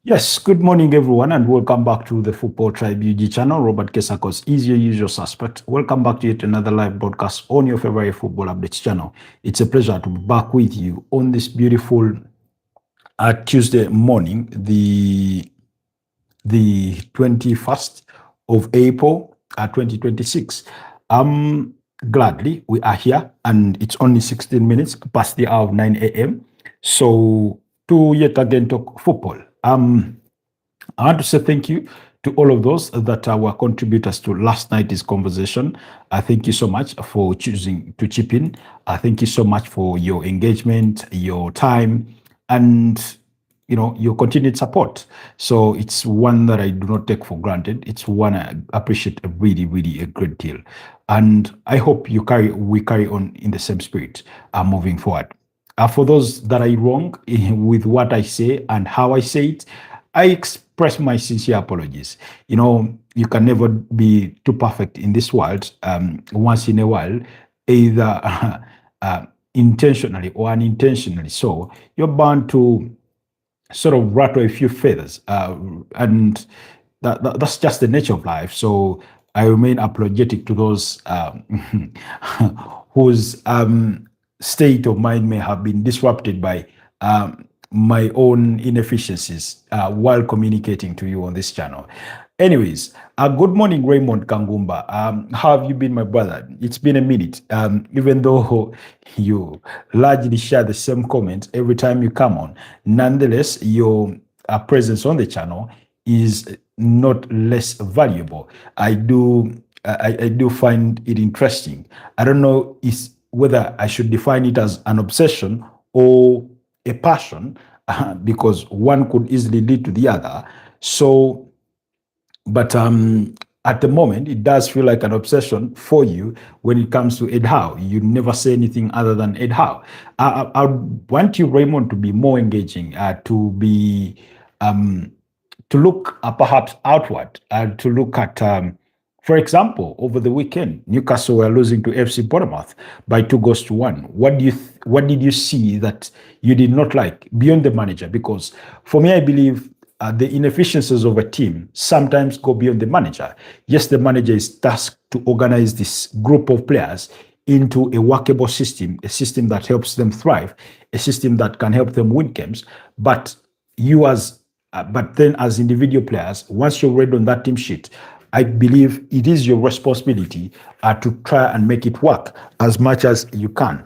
Yes, good morning, everyone, and welcome back to the Football Tribe UG channel. Robert Kesakos is your usual suspect. Welcome back to yet another live broadcast on your favorite football updates channel. It's a pleasure to be back with you on this beautiful Tuesday morning, the 21st of April, 2026. Gladly, we are here, and it's only 16 minutes past the hour of 9 a.m. So, to yet again talk football. I want to say thank you to all of those that were contributors to last night's conversation. I thank you so much for choosing to chip in. I thank you so much for your engagement, your time, and your continued support. So it's one that I do not take for granted. It's one I appreciate really, really a great deal. And I hope we carry on in the same spirit moving forward. For those that are wrong with what I say and how I say it, I express my sincere apologies. You can never be too perfect in this world. Once in a while, either intentionally or unintentionally, so you're bound to sort of rattle a few feathers, and that's just the nature of life. So I remain apologetic to those whose state of mind may have been disrupted by my own inefficiencies while communicating to you on this channel. Anyways, good morning, Raymond Kangumba. How have you been, my brother? It's been a minute. Even though you largely share the same comments every time you come on, nonetheless, your presence on the channel is not less valuable. I do find it interesting. I don't know whether I should define it as an obsession or a passion, because one could easily lead to the other. So, but at the moment, it does feel like an obsession for you when it comes to Ed Howe. You never say anything other than Ed Howe. I want you, Raymond, to be more engaging, to look perhaps outward, to look at, for example, over the weekend, Newcastle were losing to FC Bournemouth by 2-1. What did you see that you did not like beyond the manager? Because for me, I believe the inefficiencies of a team sometimes go beyond the manager. Yes, the manager is tasked to organize this group of players into a workable system, a system that helps them thrive, a system that can help them win games. But then as individual players, once you're read on that team sheet, I believe it is your responsibility to try and make it work as much as you can,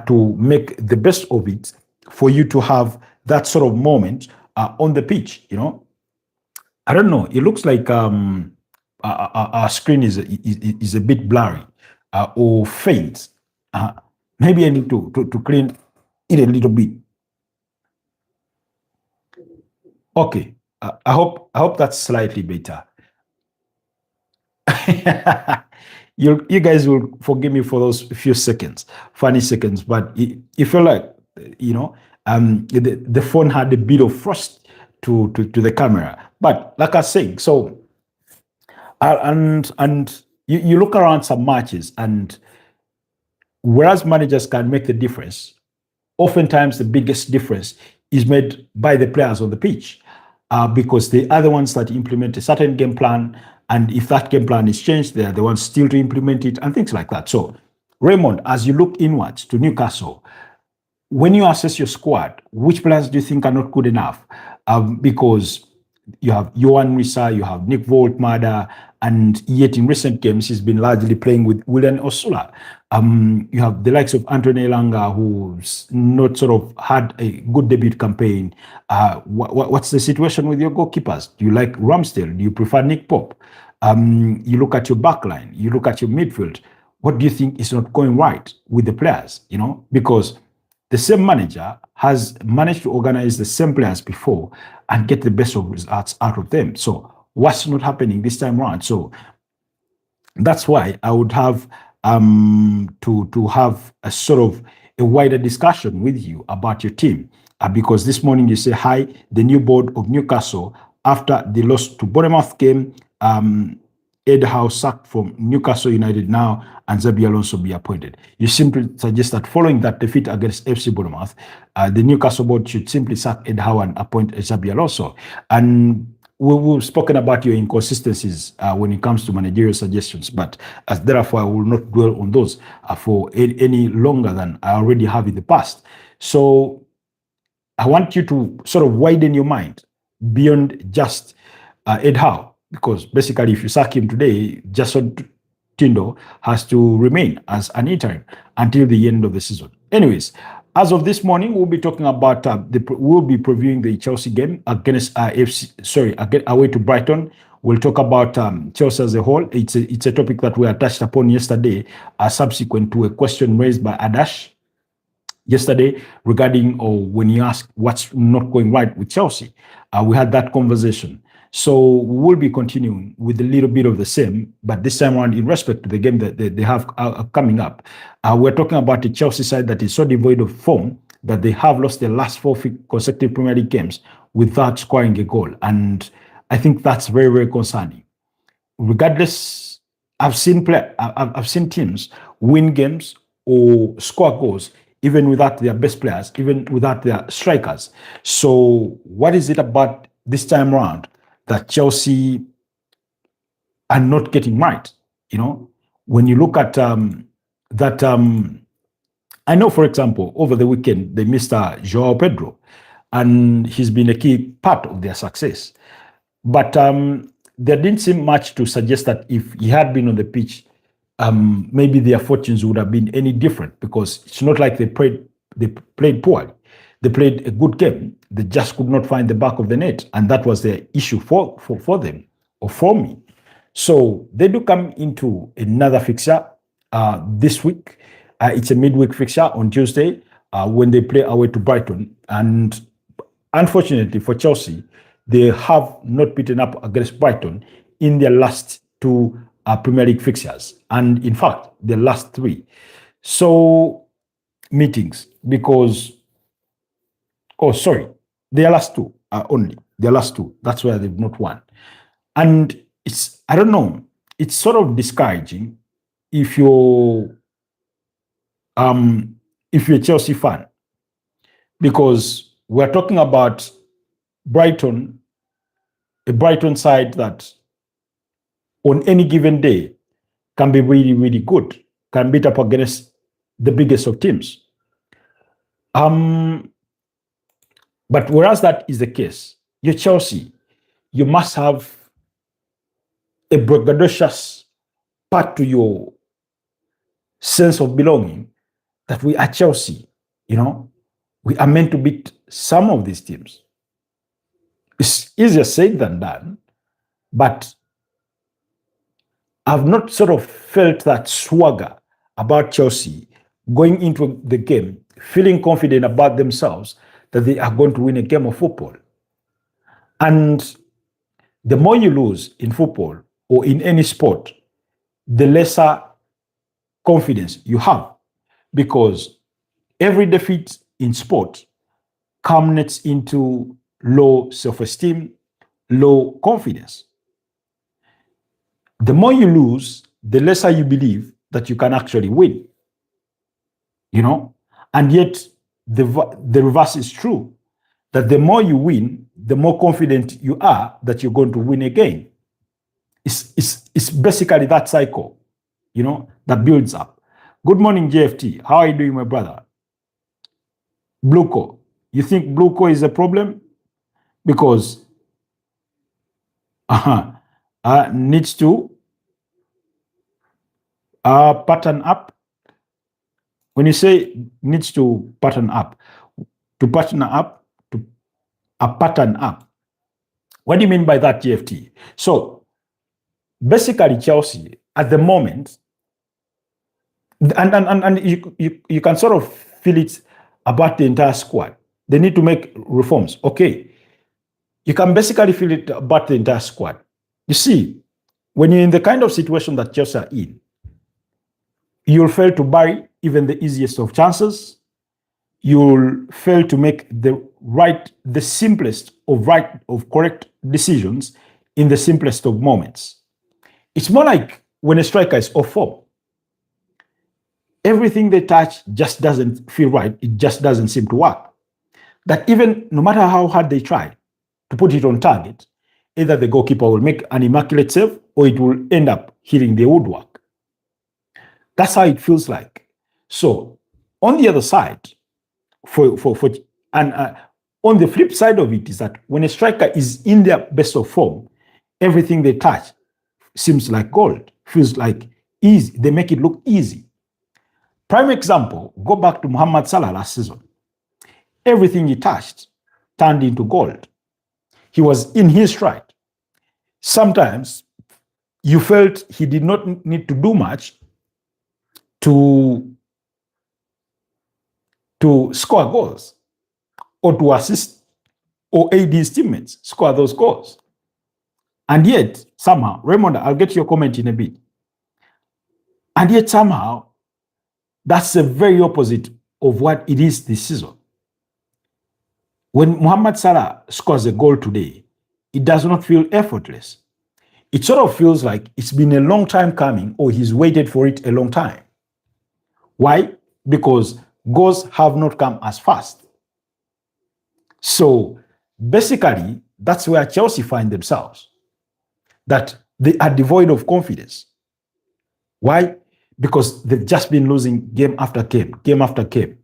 to make the best of it for you to have that sort of moment on the pitch. I don't know. It looks like our screen is a bit blurry or faint. Maybe I need to clean it a little bit. Okay. I hope that's slightly better. You guys will forgive me for those few seconds, funny seconds, but it felt like the phone had a bit of frost to the camera. But like I was saying, so and you look around some matches, and whereas managers can make the difference, oftentimes the biggest difference is made by the players on the pitch, because they are the ones that implement a certain game plan. And if that game plan is changed, they are the ones still to implement it and things like that. So, Raymond, as you look inwards to Newcastle, when you assess your squad, which players do you think are not good enough? Because you have Johan Risa, you have Nick Voltmada, and yet in recent games, he's been largely playing with Willian Osula. You have the likes of Anthony Elanga, who's not sort of had a good debut campaign. What's the situation with your goalkeepers? Do you like Ramsdale? Do you prefer Nick Pope? You look at your backline, you look at your midfield. What do you think is not going right with the players? Because the same manager has managed to organize the same players before and get the best of results out of them. So what's not happening this time around? So that's why I would have to have a sort of a wider discussion with you about your team, because this morning you say, hi, the new board of Newcastle, after the loss to Bournemouth game, Ed Howe sacked from Newcastle United now and Xabi Alonso be appointed. You simply suggest that following that defeat against FC Bournemouth, the Newcastle board should simply sack Ed Howe and appoint Xabi Alonso. And we've spoken about your inconsistencies when it comes to managerial suggestions, but therefore I will not dwell on those for any longer than I already have in the past. So I want you to sort of widen your mind beyond just Ed Howe, because basically if you sack him today, Jason Tindo has to remain as an interim until the end of the season. Anyways, as of this morning, we'll be talking about we'll be previewing the Chelsea game against away to Brighton. We'll talk about Chelsea as a whole. It's a topic that we touched upon yesterday, subsequent to a question raised by Adash yesterday regarding when he asked what's not going right with Chelsea. We had that conversation. So we will be continuing with a little bit of the same, but this time around in respect to the game that they have coming up. We're talking about the Chelsea side that is so devoid of form that they have lost their last 4 consecutive Premier League games without scoring a goal. And I think that's very, very concerning. Regardless, I've seen teams win games or score goals even without their best players, even without their strikers. So what is it about this time around that Chelsea are not getting right? You know, when you look at I know, for example, over the weekend, they missed Joao Pedro, and he's been a key part of their success. But there didn't seem much to suggest that if he had been on the pitch, maybe their fortunes would have been any different, because it's not like they played poorly. They played a good game. They just could not find the back of the net, and that was the issue for them, or for me. So they do come into another fixture this week. It's a midweek fixture on Tuesday when they play away to Brighton. And unfortunately for Chelsea, they have not beaten up against Brighton in their last 2 Premier League fixtures, and in fact, their last 3. So meetings, because their last 2 only. Their last 2. That's where they've not won. And I don't know, it's sort of discouraging if you're a Chelsea fan, because we're talking about Brighton, a Brighton side that on any given day can be really, really good, can beat up against the biggest of teams. But whereas that is the case, you're Chelsea, you must have a braggadocious part to your sense of belonging that we are Chelsea. You know, we are meant to beat some of these teams. It's easier said than done, but I've not sort of felt that swagger about Chelsea going into the game, feeling confident about themselves that they are going to win a game of football. And the more you lose in football or in any sport, the lesser confidence you have, because every defeat in sport culminates into low self-esteem, low confidence. The more you lose, the lesser you believe that you can actually win. You know, and yet the reverse is true, that the more you win, the more confident you are that you're going to win again. It's basically that cycle, you know, that builds up. Good morning, JFT. How are you doing, my brother? Bluco. You think Bluco is a problem? Because needs to pattern up. When you say needs to pattern up, to pattern up, to a pattern up, what do you mean by that, GFT? So basically, Chelsea at the moment, and you can sort of feel it about the entire squad. They need to make reforms. Okay, you can basically feel it about the entire squad. You see, when you're in the kind of situation that Chelsea are in, you'll fail to bury even the easiest of chances. You'll fail to make the simplest of correct decisions in the simplest of moments. It's more like when a striker is off form, everything they touch just doesn't feel right. It just doesn't seem to work. That even no matter how hard they try to put it on target, either the goalkeeper will make an immaculate save or it will end up hitting the woodwork. That's how it feels like. So on the other side, on the flip side of it is that when a striker is in their best of form, everything they touch seems like gold, feels like easy. They make it look easy. Prime example, go back to Mohamed Salah last season. Everything he touched turned into gold. He was in his stride. Sometimes you felt he did not need to do much to score goals or to assist or aid his teammates score those goals. And yet, somehow, Raymond, I'll get your comment in a bit. And yet, somehow, that's the very opposite of what it is this season. When Mohamed Salah scores a goal today, it does not feel effortless. It sort of feels like it's been a long time coming or he's waited for it a long time. Why? Because goals have not come as fast. So basically, that's where Chelsea find themselves, that they are devoid of confidence. Why? Because they've just been losing game after game, game after game.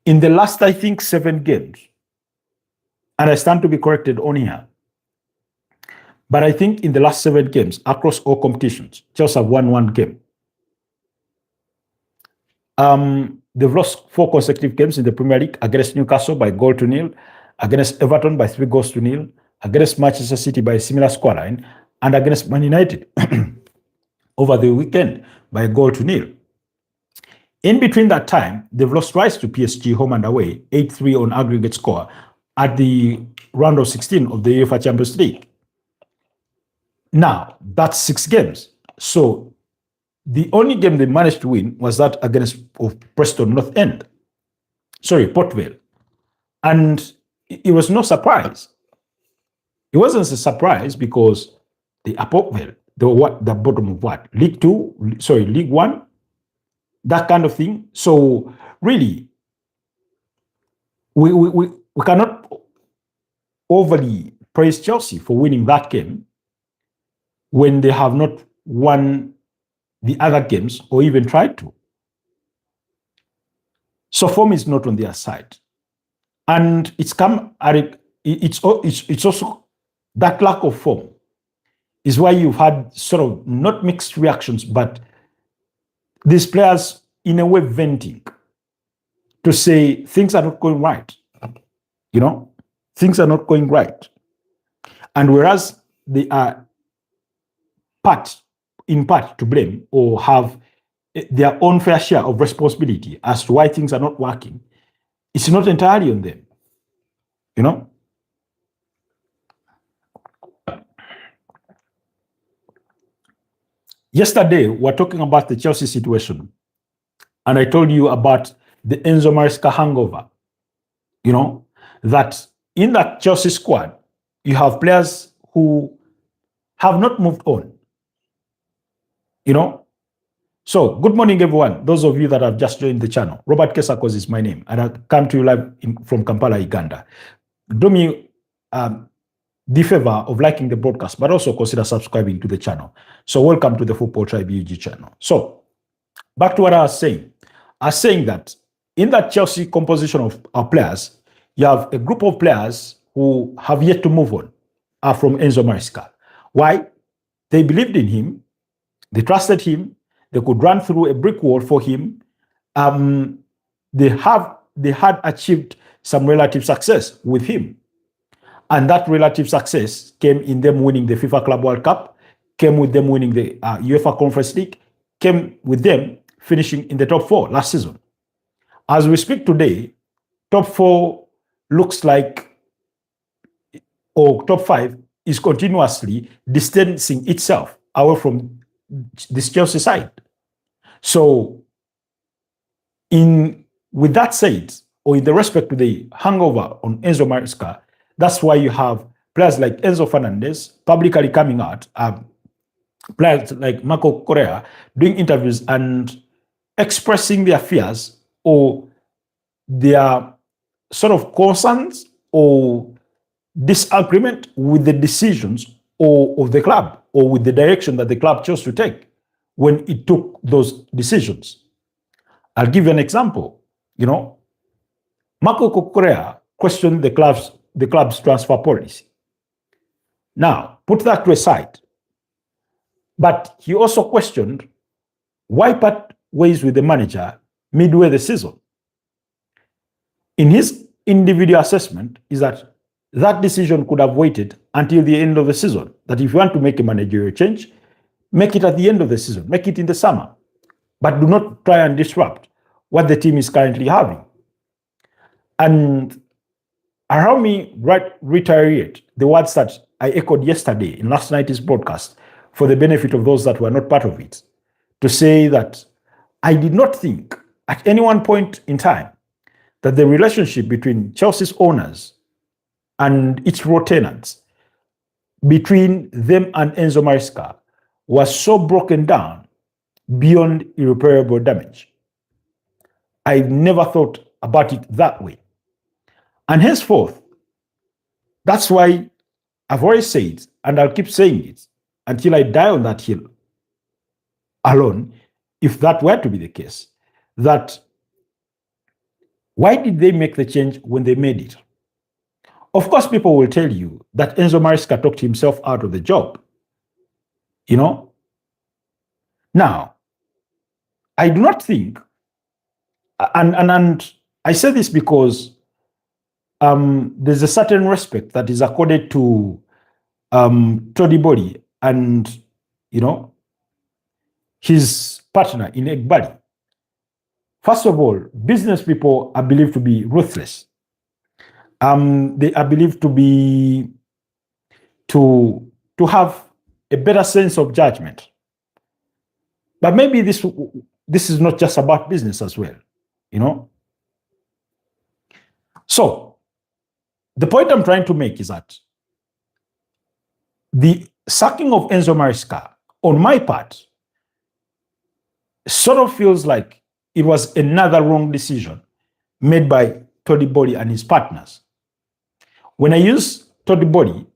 In the last, I think, 7 games, and I stand to be corrected on here, but I think in the last 7 games, across all competitions, Chelsea have won 1 game. They've lost 4 consecutive games in the Premier League against Newcastle by 1-0, against Everton by 3-0, against Manchester City by a similar scoreline, and against Man United over the weekend by 1-0. In between that time, they've lost twice to PSG home and away, 8-3 on aggregate score at the round of 16 of the UEFA Champions League. Now, that's 6 games. So the only game they managed to win was that against Preston North End. Port Vale. And it was no surprise. It wasn't a surprise because the Port Vale, the bottom of what? League 1, that kind of thing. So really, we cannot overly praise Chelsea for winning that game when they have not won the other games or even tried to. So form is not on their side. And it's also that lack of form is why you've had sort of not mixed reactions, but these players in a way venting to say things are not going right. Things are not going right. And whereas they are in part to blame or have their own fair share of responsibility as to why things are not working, it's not entirely on them. Yesterday, we're talking about the Chelsea situation, and I told you about the Enzo Maresca hangover. That in that Chelsea squad, you have players who have not moved on. So, good morning, everyone. Those of you that have just joined the channel, Robert Kesakos is my name, and I come to you live from Kampala, Uganda. Do me the favor of liking the broadcast, but also consider subscribing to the channel. So, welcome to the Football Tribe UG channel. So, back to what I was saying. I was saying that in that Chelsea composition of our players, you have a group of players who have yet to move on from Enzo Maresca. Why? They believed in him. They trusted him. They could run through a brick wall for him. They had achieved some relative success with him. And that relative success came in them winning the FIFA Club World Cup, came with them winning the UEFA Conference League, came with them finishing in the top 4 last season. As we speak today, top 4 looks like, or top 5 is continuously distancing itself away from this Chelsea side. So, with that said, or in the respect to the hangover on Enzo Maresca, that's why you have players like Enzo Fernandez publicly coming out players like Marco Correa doing interviews and expressing their fears or their sort of concerns or disagreement with the decisions of the club or with the direction that the club chose to take when it took those decisions. I'll give you an example. Marco Correa questioned the club's transfer policy. Now, put that to a side. But he also questioned why part ways with the manager midway the season. In his individual assessment, is that decision could have waited until the end of the season. That if you want to make a managerial change, make it at the end of the season, make it in the summer, but do not try and disrupt what the team is currently having. And allow me reiterate the words that I echoed yesterday in last night's broadcast for the benefit of those that were not part of it, to say that I did not think at any one point in time that the relationship between Chelsea's owners and its raw tenants, between them and Enzo Maresca, was so broken down beyond irreparable damage. I never thought about it that way. And henceforth, that's why I've always said, and I'll keep saying it until I die on that hill alone, if that were to be the case, that why did they make the change when they made it? Of course, people will tell you that Enzo Maresca talked himself out of the job. Now, I do not think, and I say this because there's a certain respect that is accorded to Tony Body and, his partner in Egbali. First of all, business people are believed to be ruthless. They are believed to have a better sense of judgment. But maybe this is not just about business as well, So, the point I'm trying to make is that the sacking of Enzo Maresca, on my part, sort of feels like it was another wrong decision made by Tony Body and his partners. When I use Tony Body,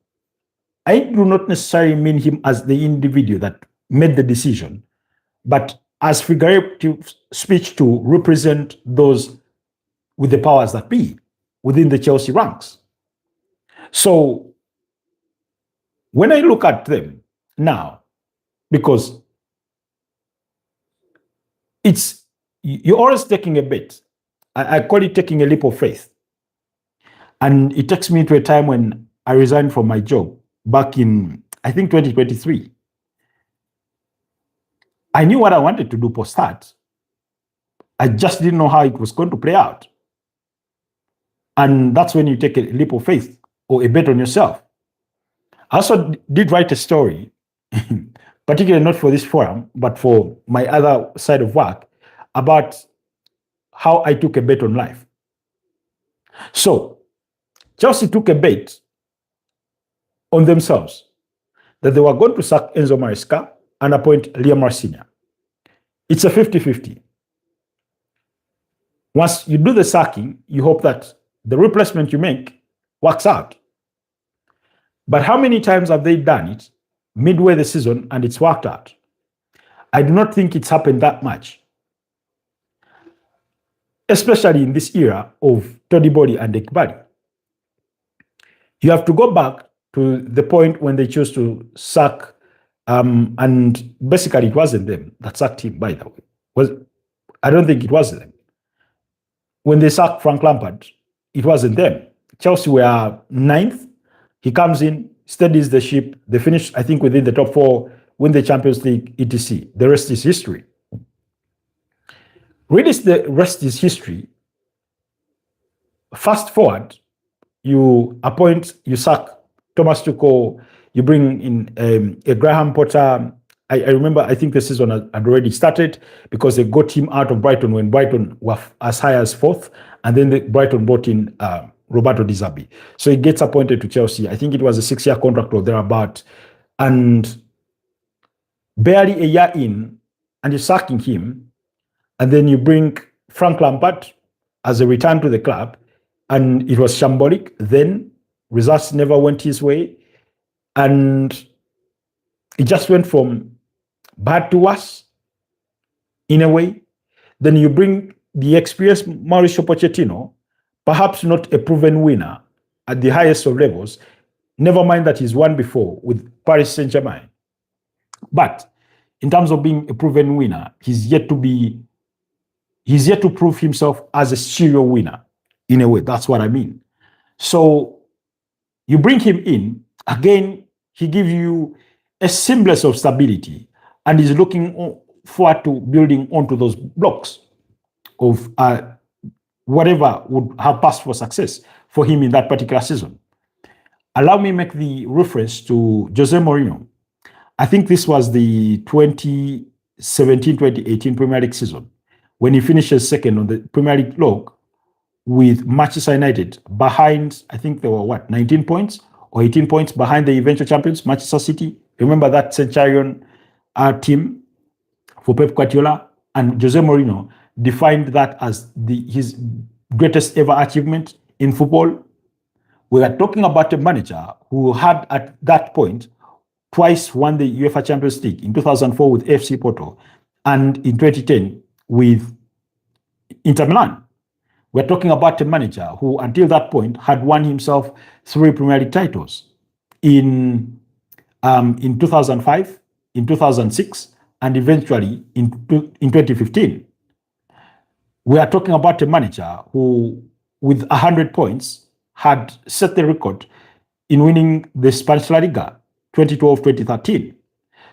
I do not necessarily mean him as the individual that made the decision, but as figurative speech to represent those with the powers that be within the Chelsea ranks. So when I look at them now, because you're always taking a bet. I call it taking a leap of faith. And it takes me to a time when I resigned from my job back in, I think, 2023. I knew what I wanted to do post-start. I just didn't know how it was going to play out. And that's when you take a leap of faith or a bet on yourself. I also did write a story, particularly not for this forum, but for my other side of work, about how I took a bet on life. So, Chelsea took a bet on themselves that they were going to sack Enzo Maresca and appoint Liam Marcinia. It's a 50-50. Once you do the sacking, you hope that the replacement you make works out. But how many times have they done it midway the season and it's worked out? I do not think it's happened that much, especially in this era of Tony Body and Ekbali. You have to go back to the point when they chose to sack, and basically it wasn't them that sacked him, by the way. I don't think it was them. When they sacked Frank Lampard, it wasn't them. Chelsea were 9th. He comes in, steadies the ship. They finish, I think, within the top 4, win the Champions League, etc. The rest is history. Really, the rest is history. Fast forward, you sack Thomas Tuchel, you bring in a Graham Potter. I remember, I think the season had already started because they got him out of Brighton when Brighton were as high as 4th, and then Brighton brought in Roberto Di Zerbi. So he gets appointed to Chelsea. I think it was a 6-year contract or thereabout. And barely a year in, and you're sacking him, and then you bring Frank Lampard as a return to the club, and it was shambolic. Then results never went his way, and it just went from bad to worse in a way. Then you bring the experienced Mauricio Pochettino, perhaps not a proven winner at the highest of levels. Never mind that he's won before with Paris Saint-Germain. But in terms of being a proven winner, he's yet to prove himself as a serial winner in a way. That's what I mean. So you bring him in, again, he gives you a semblance of stability and is looking forward to building onto those blocks of whatever would have passed for success for him in that particular season. Allow me make the reference to Jose Mourinho. I think this was the 2017-2018 Premier League season when he finishes second on the Premier League log with Manchester United behind, I think there were 19 points or 18 points behind the eventual champions, Manchester City. Remember that Centurion team for Pep Guardiola? And Jose Mourinho defined that as his greatest ever achievement in football. We are talking about a manager who had at that point twice won the UEFA Champions League, in 2004 with FC Porto and in 2010 with Inter Milan. We're talking about a manager who until that point had won himself 3 Premier League titles in 2005, in 2006, and eventually in 2015. We are talking about a manager who, with 100 points, had set the record in winning the Spanish La Liga 2012-2013.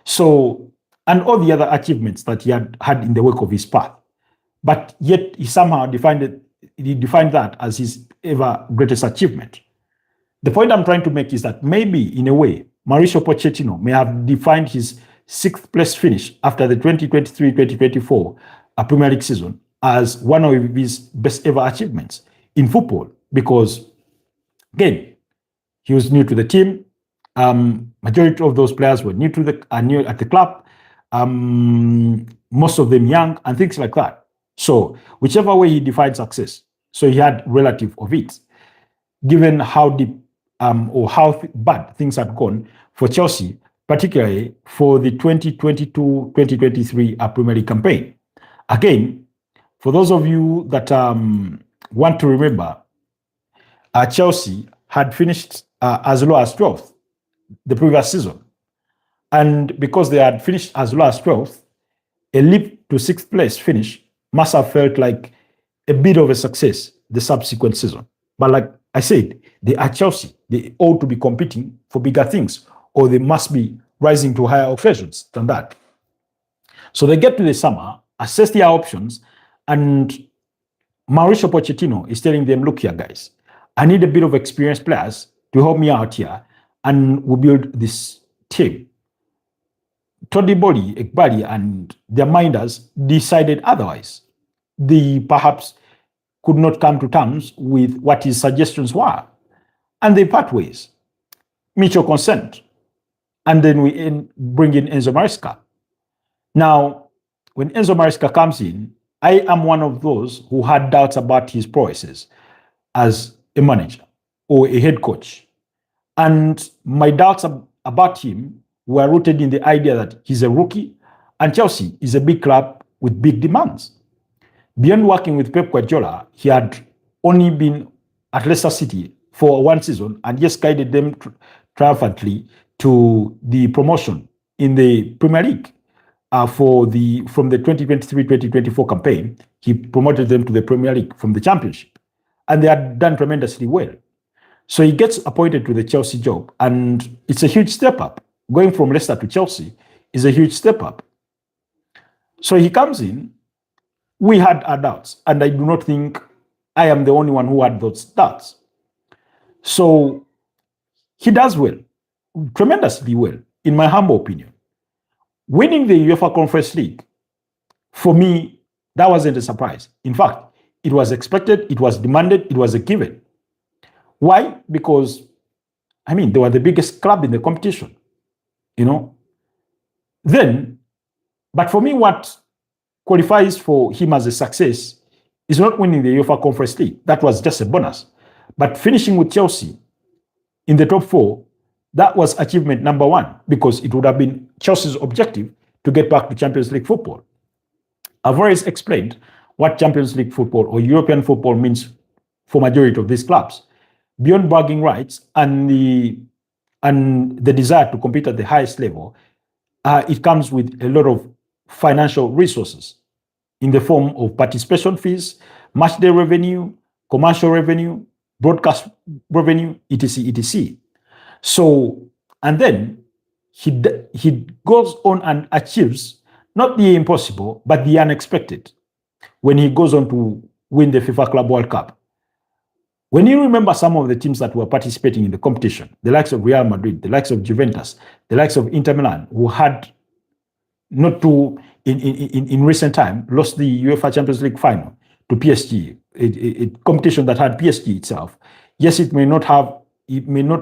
So, and all the other achievements that he had in the wake of his path. But yet he somehow defined that as his ever greatest achievement. The point I'm trying to make is that maybe, in a way, Mauricio Pochettino may have defined his 6th place finish after the 2023-2024 Premier League season as one of his best ever achievements in football, because, again, he was new to the team. Majority of those players were new at the club. Most of them young and things like that. So whichever way he defined success, so he had relative of it, given how deep or how bad things had gone for Chelsea, particularly for the 2022-2023 Premier League campaign. Again, for those of you that want to remember, Chelsea had finished as low as 12th the previous season. And because they had finished as low as 12th, a leap to 6th place finish must have felt like a bit of a success the subsequent season. But like I said, they are Chelsea. They ought to be competing for bigger things, or they must be rising to higher occasions than that. So they get to the summer, assess their options, and Mauricio Pochettino is telling them, look here, guys, I need a bit of experienced players to help me out here, and we'll build this team. Tony Boli, Ekbali, and their minders decided otherwise. They perhaps could not come to terms with what his suggestions were, and they part ways. Mutual consent. And then we bring in Enzo Maresca. Now, when Enzo Maresca comes in, I am one of those who had doubts about his prowesses as a manager or a head coach. And my doubts about him were rooted in the idea that he's a rookie and Chelsea is a big club with big demands. Beyond working with Pep Guardiola, he had only been at Leicester City for one season and just guided them triumphantly to the promotion in the Premier League. From the 2023-2024 campaign, he promoted them to the Premier League from the Championship. And they had done tremendously well. So he gets appointed to the Chelsea job, and it's a huge step up. Going from Leicester to Chelsea is a huge step up. So he comes in. We had our doubts, and I do not think I am the only one who had those doubts. So he does well, tremendously well, in my humble opinion. Winning the UEFA Conference League, for me, that wasn't a surprise. In fact, it was expected, it was demanded, it was a given. Why? Because, they were the biggest club in the competition. Then, but for me, what qualifies for him as a success is not winning the UEFA Conference League. That was just a bonus. But finishing with Chelsea in the top four, that was achievement number one, because it would have been Chelsea's objective to get back to Champions League football. I've always explained what Champions League football or European football means for majority of these clubs. Beyond bragging rights and the desire to compete at the highest level, it comes with a lot of financial resources in the form of participation fees, match day revenue, commercial revenue, broadcast revenue, etc., etc. So, and then he goes on and achieves not the impossible, but the unexpected when he goes on to win the FIFA Club World Cup. When you remember some of the teams that were participating in the competition, the likes of Real Madrid, the likes of Juventus, the likes of Inter Milan, who had not to, in recent time, lost the UEFA Champions League final to PSG, a competition that had PSG itself. Yes, it may not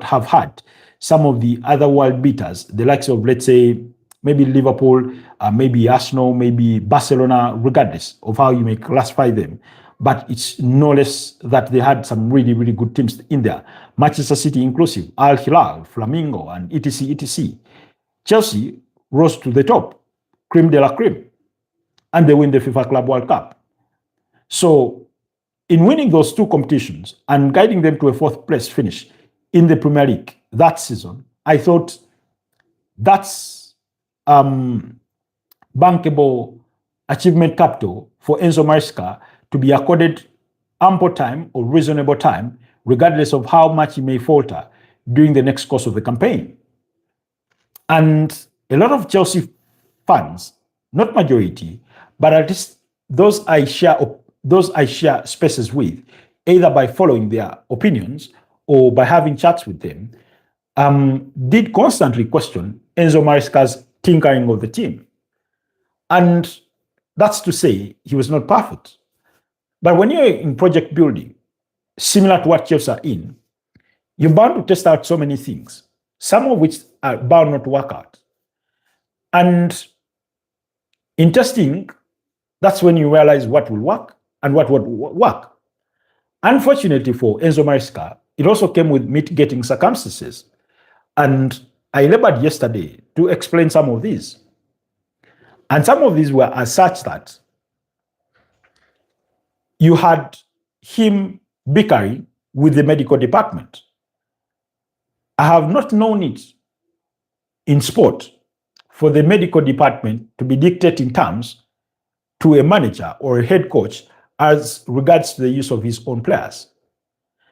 have had some of the other world beaters, the likes of, let's say, maybe Liverpool, maybe Arsenal, maybe Barcelona, regardless of how you may classify them. But it's no less that they had some really, really good teams in there. Manchester City inclusive, Al Hilal, Flamingo, and etc., etc. Chelsea rose to the top, creme de la creme, and they win the FIFA Club World Cup. So in winning those two competitions and guiding them to a fourth place finish in the Premier League that season, I thought that's bankable achievement capital for Enzo Maresca to be accorded ample time or reasonable time, regardless of how much he may falter during the next course of the campaign. And a lot of Chelsea fans, not majority, but at least those I share spaces with, either by following their opinions or by having chats with them, did constantly question Enzo Maresca's tinkering of the team. And that's to say he was not perfect. But when you're in project building, similar to what Chelsea are in, you're bound to test out so many things, some of which are bound not to work out. And in testing, that's when you realize what will work and what would work. Unfortunately for Enzo Maresca, it also came with mitigating circumstances. And I labored yesterday to explain some of these. And some of these were as such that you had him bickering with the medical department. I have not known it in sport for the medical department to be dictating terms to a manager or a head coach as regards to the use of his own players.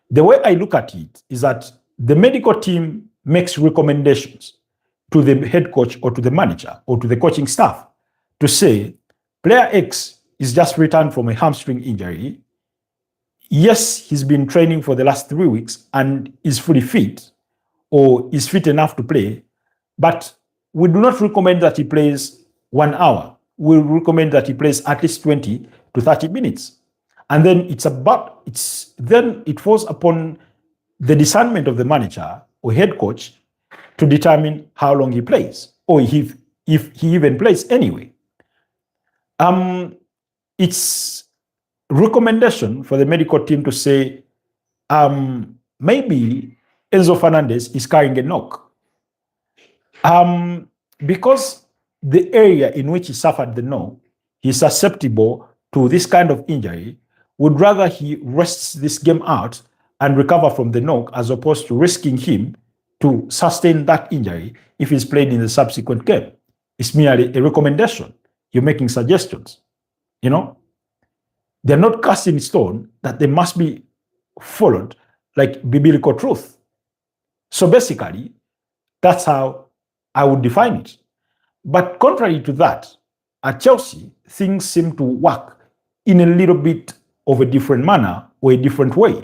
The way I look at it is that the medical team makes recommendations to the head coach or to the manager or to the coaching staff to say, player X is just returned from a hamstring injury. Yes, he's been training for the last 3 weeks and is fully fit or is fit enough to play, but we do not recommend that he plays 1 hour. We recommend that he plays at least 20 to 30 minutes. And then it falls upon the discernment of the manager or head coach to determine how long he plays, or if he even plays anyway. It's recommendation for the medical team to say, maybe Enzo Fernandez is carrying a knock. Because the area in which he suffered the knock, he's susceptible to this kind of injury, would rather he rests this game out and recover from the knock as opposed to risking him to sustain that injury if he's played in the subsequent game. It's merely a recommendation. You're making suggestions. You know, they're not cast in stone that they must be followed like biblical truth. So basically, that's how I would define it. But contrary to that, at Chelsea, things seem to work in a little bit of a different manner or a different way.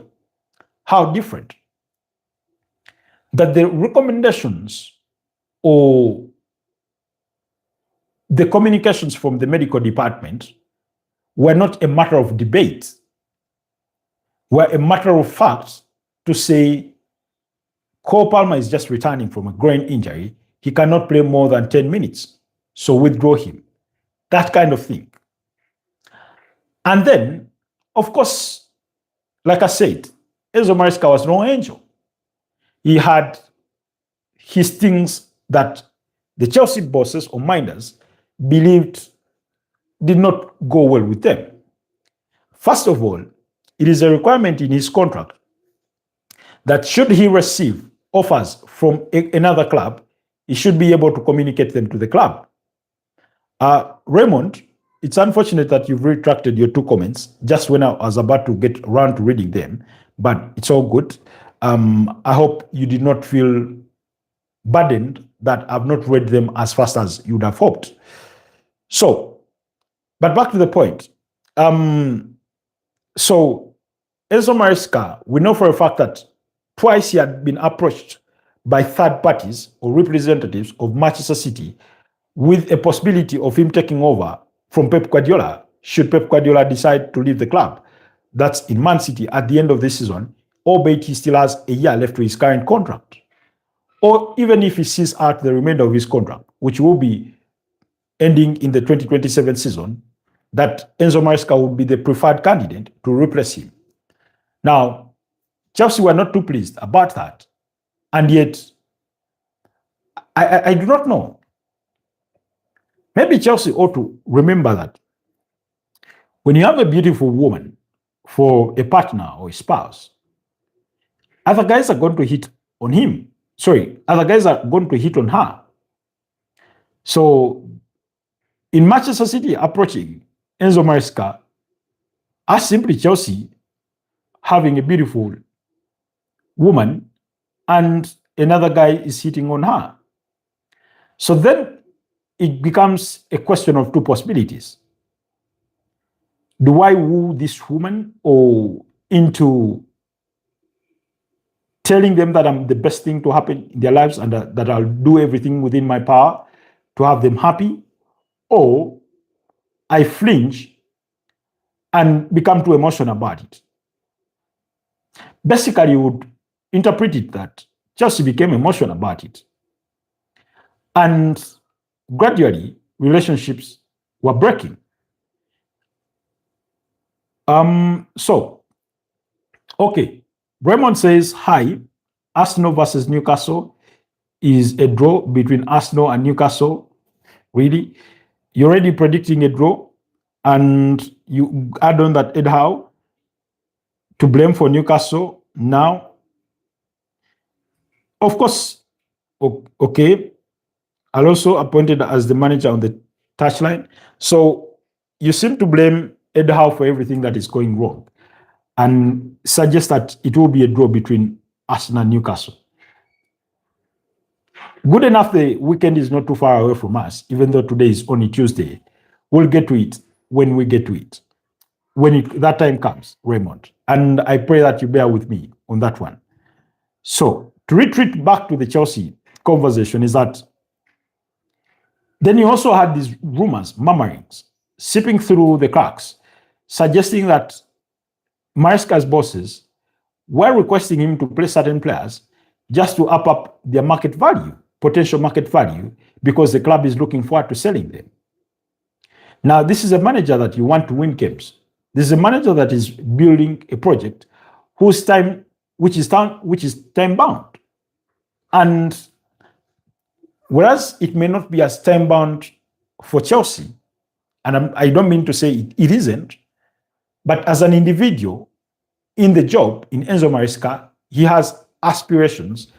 How different? That the recommendations or the communications from the medical department were not a matter of debate, were a matter of fact to say Cole Palmer is just returning from a groin injury. He cannot play more than 10 minutes. so withdraw him. That kind of thing. And then, of course, like I said, Enzo Maresca was no angel. He had his things that the Chelsea bosses or minders believed did not go well with them. First of all, it is a requirement in his contract that should he receive offers from another club, he should be able to communicate them to the club. Raymond, it's unfortunate that you've retracted your 2 comments just when I was about to get around to reading them, but it's all good. I hope you did not feel burdened that I've not read them as fast as you would have hoped. So, but back to the point. So, Enzo Maresca, we know for a fact that twice he had been approached by third parties or representatives of Manchester City with a possibility of him taking over from Pep Guardiola, should Pep Guardiola decide to leave the club. That's in Man City at the end of the season, albeit he still has a year left to his current contract. Or even if he sees out the remainder of his contract, which will be ending in the 2027 season, that Enzo Maresca would be the preferred candidate to replace him. Now, Chelsea were not too pleased about that. And yet, I do not know. Maybe Chelsea ought to remember that when you have a beautiful woman for a partner or a spouse, other guys are going to hit on him. Sorry, other guys are going to hit on her. So, in Manchester City approaching Enzo Maresca, as simply Chelsea having a beautiful woman and another guy is hitting on her. So then it becomes a question of 2 possibilities. Do I woo this woman or into telling them that I'm the best thing to happen in their lives and that I'll do everything within my power to have them happy? Or I flinch and become too emotional about it? Basically, you would interpret it that Chelsea became emotional about it. And gradually, relationships were breaking. So, okay. Raymond says, hi, Arsenal versus Newcastle is a draw between Arsenal and Newcastle. Really? You're already predicting a draw, and you add on that Ed Howe to blame for Newcastle now. Of course, okay. Alonso appointed as the manager on the touchline. So you seem to blame Ed Howe for everything that is going wrong and suggest that it will be a draw between Arsenal and Newcastle. Good enough, the weekend is not too far away from us, even though today is only Tuesday. We'll get to it when we get to it. When that time comes, Raymond. And I pray that you bear with me on that one. So, to retreat back to the Chelsea conversation is that then you also had these rumors, murmurings, seeping through the cracks, suggesting that Maresca's bosses were requesting him to play certain players just to up their market value, potential market value, because the club is looking forward to selling them. Now, this is a manager that you want to win games. This is a manager that is building a project which is time bound. And whereas it may not be as time bound for Chelsea, and I don't mean to say it isn't, but as an individual in the job, in Enzo Maresca, he has aspirations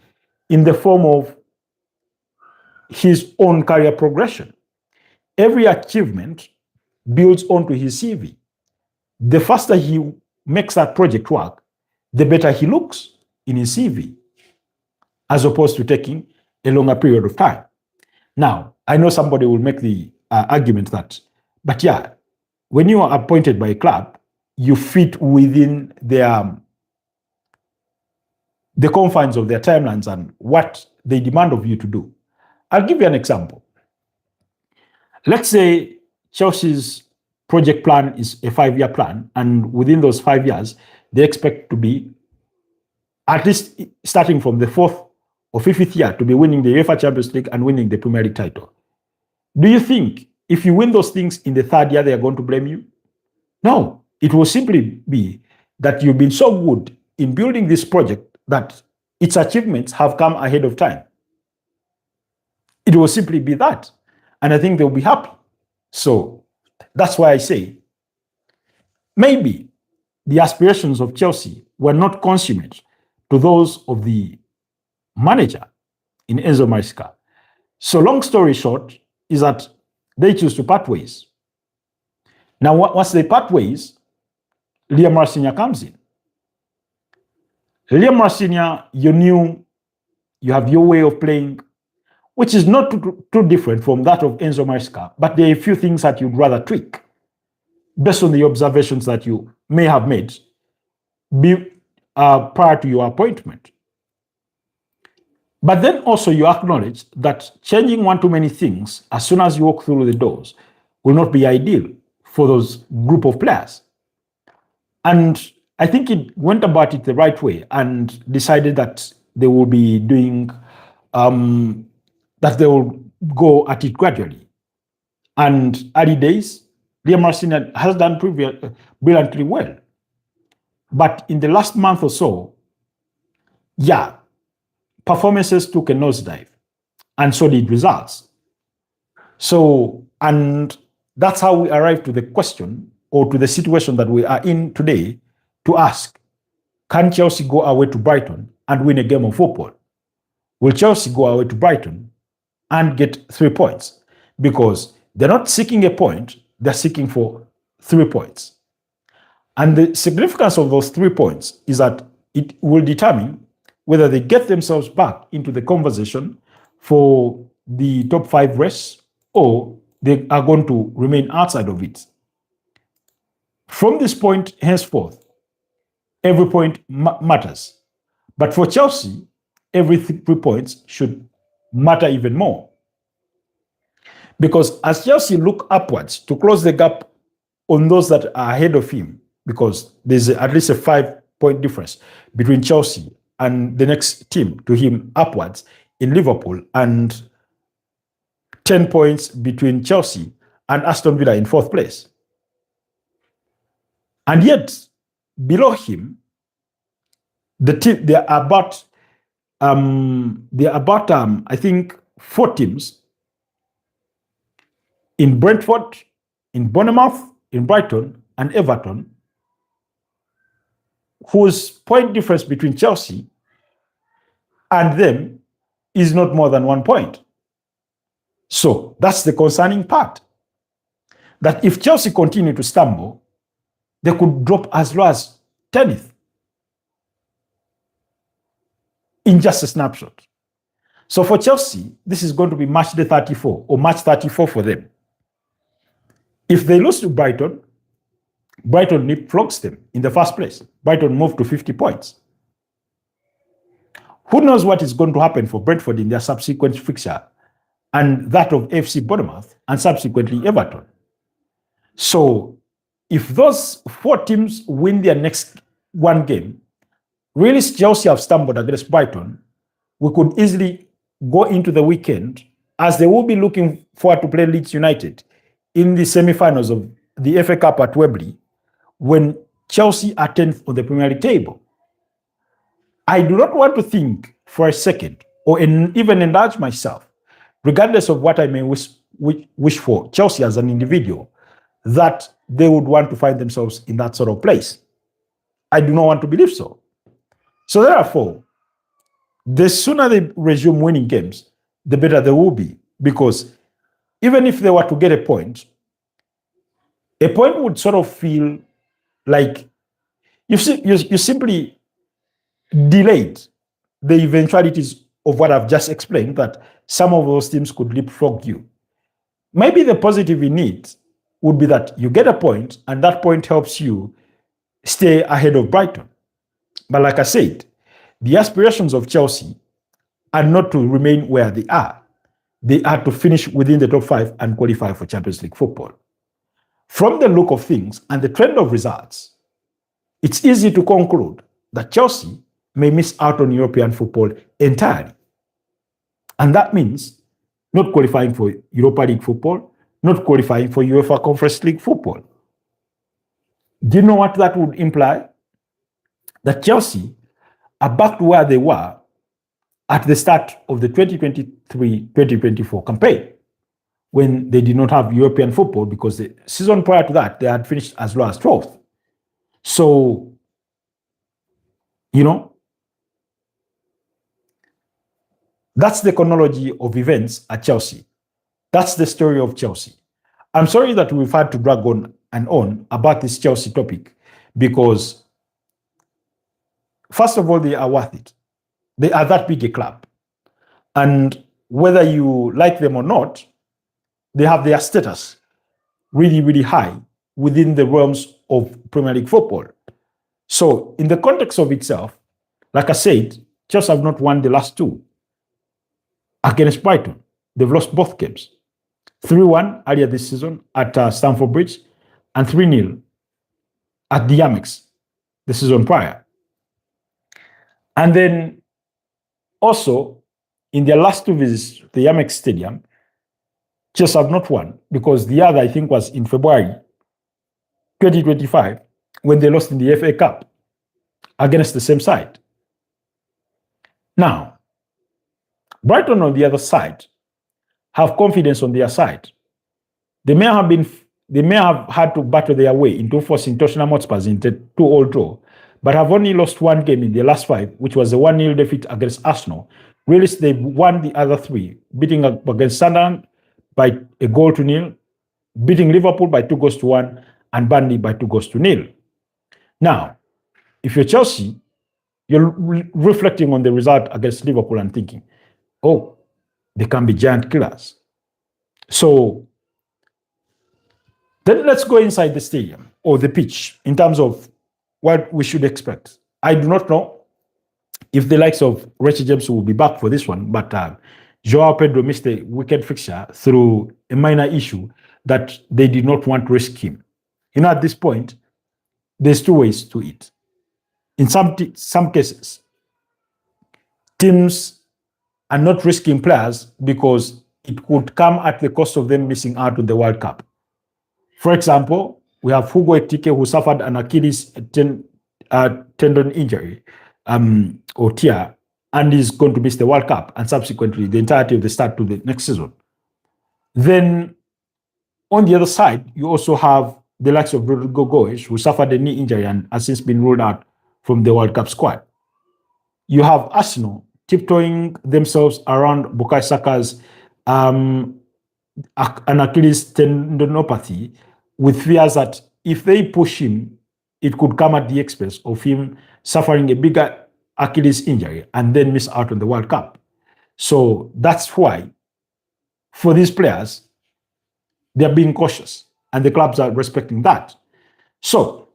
in the form of his own career progression. Every achievement builds onto his CV. The faster he makes that project work, the better he looks in his CV, as opposed to taking a longer period of time. Now, I know somebody will make the argument that, but yeah, when you are appointed by a club, you fit within the confines of their timelines and what they demand of you to do. I'll give you an example. Let's say Chelsea's project plan is a 5-year plan, and within those 5 years, they expect to be, at least starting from the 4th or 5th year, to be winning the UEFA Champions League and winning the Premier League title. Do you think if you win those things in the third year, they are going to blame you? No, it will simply be that you've been so good in building this project that its achievements have come ahead of time. It will simply be that. And I think they'll be happy. So that's why I say maybe the aspirations of Chelsea were not consummate to those of the manager in Enzo Maresca. So long story short is that they choose to part ways. Now, once they part ways, Liam Marcinia comes in. Liam Marcinia, you knew you have your way of playing, which is not too different from that of Enzo Maresca, but there are a few things that you'd rather tweak based on the observations that you may have made prior to your appointment. But then also you acknowledge that changing one too many things as soon as you walk through the doors will not be ideal for those group of players. And I think it went about it the right way and decided that they will be doing, that they will go at it gradually. And early days, Liam Marcinia has done brilliantly well. But in the last month or so, yeah, performances took a nosedive, and so did results. So, and that's how we arrived to the question or to the situation that we are in today to ask, can Chelsea go away to Brighton and win a game of football? Will Chelsea go away to Brighton and get 3 points? Because they're not seeking a point, they're seeking for 3 points. And the significance of those 3 points is that it will determine whether they get themselves back into the conversation for the top 5 race or they are going to remain outside of it. From this point henceforth, every point matters. But for Chelsea, every 3 points should matter even more. Because as Chelsea look upwards to close the gap on those that are ahead of him, because there's at least a 5-point difference between Chelsea and the next team to him upwards in Liverpool, and 10 points between Chelsea and Aston Villa in 4th place. And yet, below him, the team, there are about I think 4 teams in Brentford, in Bournemouth, in Brighton, and Everton, whose point difference between Chelsea and them is not more than 1 point. So that's the concerning part. That if Chelsea continue to stumble, they could drop as low as 10th in just a snapshot. So for Chelsea, this is going to be match day 34 or match 34 for them. If they lose to Brighton, Brighton leapfrogs them in the first place. Brighton moved to 50 points. Who knows what is going to happen for Brentford in their subsequent fixture and that of FC Bournemouth and subsequently Everton. So if those 4 teams win their next 1 game, really Chelsea have stumbled against Brighton, we could easily go into the weekend as they will be looking forward to play Leeds United in the semi-finals of the FA Cup at Wembley when Chelsea are 10th on the Premier League table. I do not want to think for a second or even enlarge myself, regardless of what I may wish for Chelsea as an individual, that they would want to find themselves in that sort of place. I do not want to believe so. So therefore, the sooner they resume winning games, the better they will be. Because even if they were to get a point would sort of feel like you simply delayed the eventualities of what I've just explained, that some of those teams could leapfrog you. Maybe the positive in it would be that you get a point and that point helps you stay ahead of Brighton. But like I said, the aspirations of Chelsea are not to remain where they are. They are to finish within the top 5 and qualify for Champions League football. From the look of things and the trend of results, it's easy to conclude that Chelsea may miss out on European football entirely. And that means not qualifying for Europa League football, not qualifying for UEFA Conference League football. Do you know what that would imply? That Chelsea are back to where they were at the start of the 2023-2024 campaign, when they did not have European football, because the season prior to that, they had finished as low as 12th. So, that's the chronology of events at Chelsea. That's the story of Chelsea. I'm sorry that we've had to drag on and on about this Chelsea topic, because first of all, they are worth it. They are that big a club. And whether you like them or not, they have their status really, really high within the realms of Premier League football. So in the context of itself, like I said, Chelsea have not won the last two against Brighton. They've lost both games. 3-1 earlier this season at Stamford Bridge, and 3-0 at the Amex the season prior. And then also, in their last two visits to the Amex Stadium, Chelsea have not won, because the other, I think, was in February 2025, when they lost in the FA Cup against the same side. Now, Brighton on the other side have confidence on their side. They may have had to battle their way into forcing Tottenham Hotspur into 2-2 draw, but have only lost one game in their last 5, which was a 1-0 defeat against Arsenal. Really, they won the other 3, beating against Sunderland by 1-0, beating Liverpool by 2-1, and Burnley by 2-0. Now, if you're Chelsea, you're reflecting on the result against Liverpool and thinking, oh, they can be giant killers. So then let's go inside the stadium or the pitch in terms of what we should expect. I do not know if the likes of Richie James will be back for this one, but Joao Pedro missed a wicked fixture through a minor issue that they did not want to risk him. At this point, there's two ways to it. In some cases, teams are not risking players because it could come at the cost of them missing out on the World Cup. For example, we have Hugo Ekitike, who suffered an Achilles tendon injury or tear, and is going to miss the World Cup and subsequently the entirety of the start to the next season. Then on the other side, you also have the likes of Rodrigo Goes, who suffered a knee injury and has since been ruled out from the World Cup squad. You have Arsenal tiptoeing themselves around Bukayo Saka's an Achilles tendinopathy, with fears that if they push him, it could come at the expense of him suffering a bigger Achilles injury and then miss out on the World Cup. So that's why, for these players, they're being cautious, and the clubs are respecting that. So,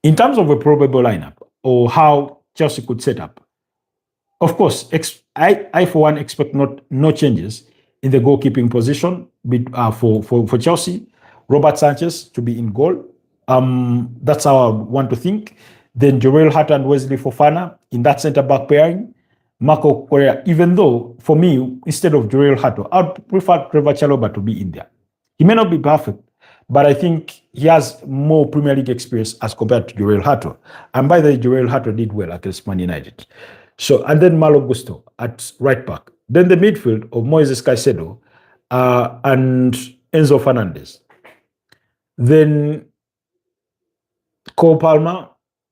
in terms of a probable lineup or how Chelsea could set up, of course, I for one expect no changes in the goalkeeping position for Chelsea. Robert Sanchez to be in goal. That's how I want to think. Then Joel Hart and Wesley Fofana in that centre-back pairing. Marco Correa, even though, for me, instead of Joel Hart, I'd prefer Trevor Chalobah to be in there. He may not be perfect, but I think he has more Premier League experience as compared to Joel Hart. And by the way, Joel Hart did well against Man United. So, and then Malo Gusto at right back. Then the midfield of Moises Caicedo and Enzo Fernandez. Then Cole Palmer,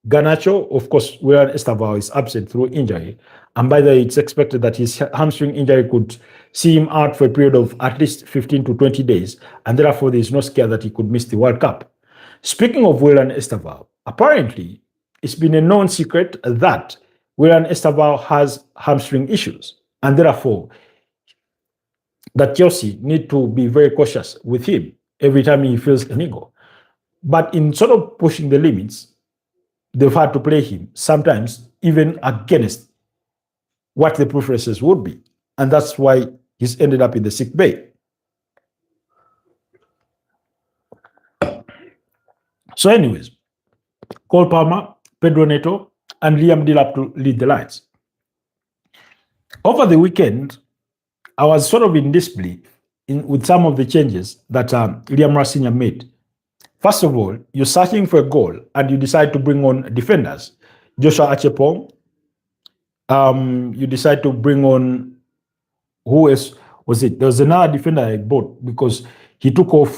Garnacho, of course, where Estevao is absent through injury. And by the way, it's expected that his hamstring injury could see him out for a period of at least 15 to 20 days. And therefore, there is no scare that he could miss the World Cup. Speaking of Willian Estevao, apparently, it's been a known secret that Willian Estevao has hamstring issues. And therefore, that Chelsea need to be very cautious with him every time he feels an ego. But in sort of pushing the limits, they've had to play him, sometimes even against what the preferences would be. And that's why he's ended up in the sick bay. So anyways, Cole Palmer, Pedro Neto, and Liam Delap to lead the lines. Over the weekend, I was sort of in disbelief with some of the changes that Liam Rasinya made. First of all, you're searching for a goal and you decide to bring on defenders. Joshua Achepong, you decide to bring on, who else was it? There was another defender I bought because he brought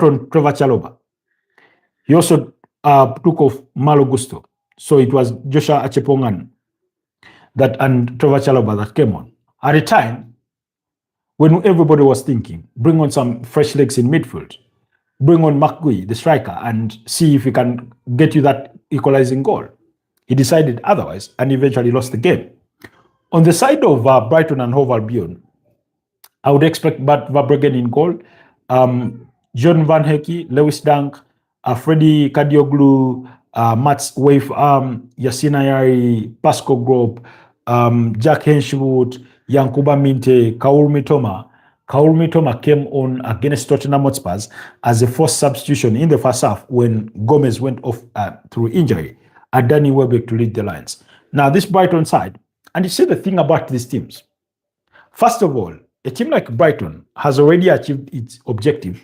on Trevor Chaloba. He also took off Malo Gusto. So it was Joshua Achepong and Trevor Chaloba that came on. At a time when everybody was thinking, bring on some fresh legs in midfield, bring on McGui, the striker, and see if he can get you that equalizing goal. He decided otherwise and eventually lost the game. On the side of Brighton and Hove Albion, I would expect Bart Verbruggen in goal, John Van Hecke, Lewis Dunk, Freddie Kadioglu, Mats Wave, Yasin Ayari, Pascal Grob, Jack Henshwood, Yankuba Minte, Kaoru Mitoma. Kaoru Mitoma came on against Tottenham Hotspur as a forced substitution in the first half when Gomez went off through injury, and Danny Welbeck to lead the Lions. Now, this Brighton side, and you see the thing about these teams. First of all, a team like Brighton has already achieved its objective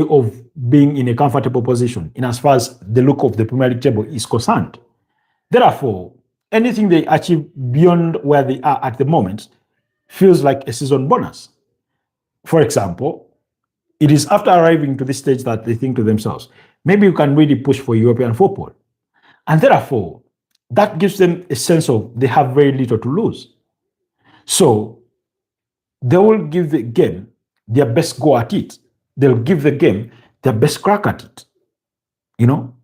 of being in a comfortable position in as far as the look of the Premier League table is concerned. Therefore, anything they achieve beyond where they are at the moment feels like a season bonus. For example, it is after arriving to this stage that they think to themselves, maybe you can really push for European football. And therefore, that gives them a sense of they have very little to lose. So they will give the game their best go at it. They'll give the game their best crack at it. You know?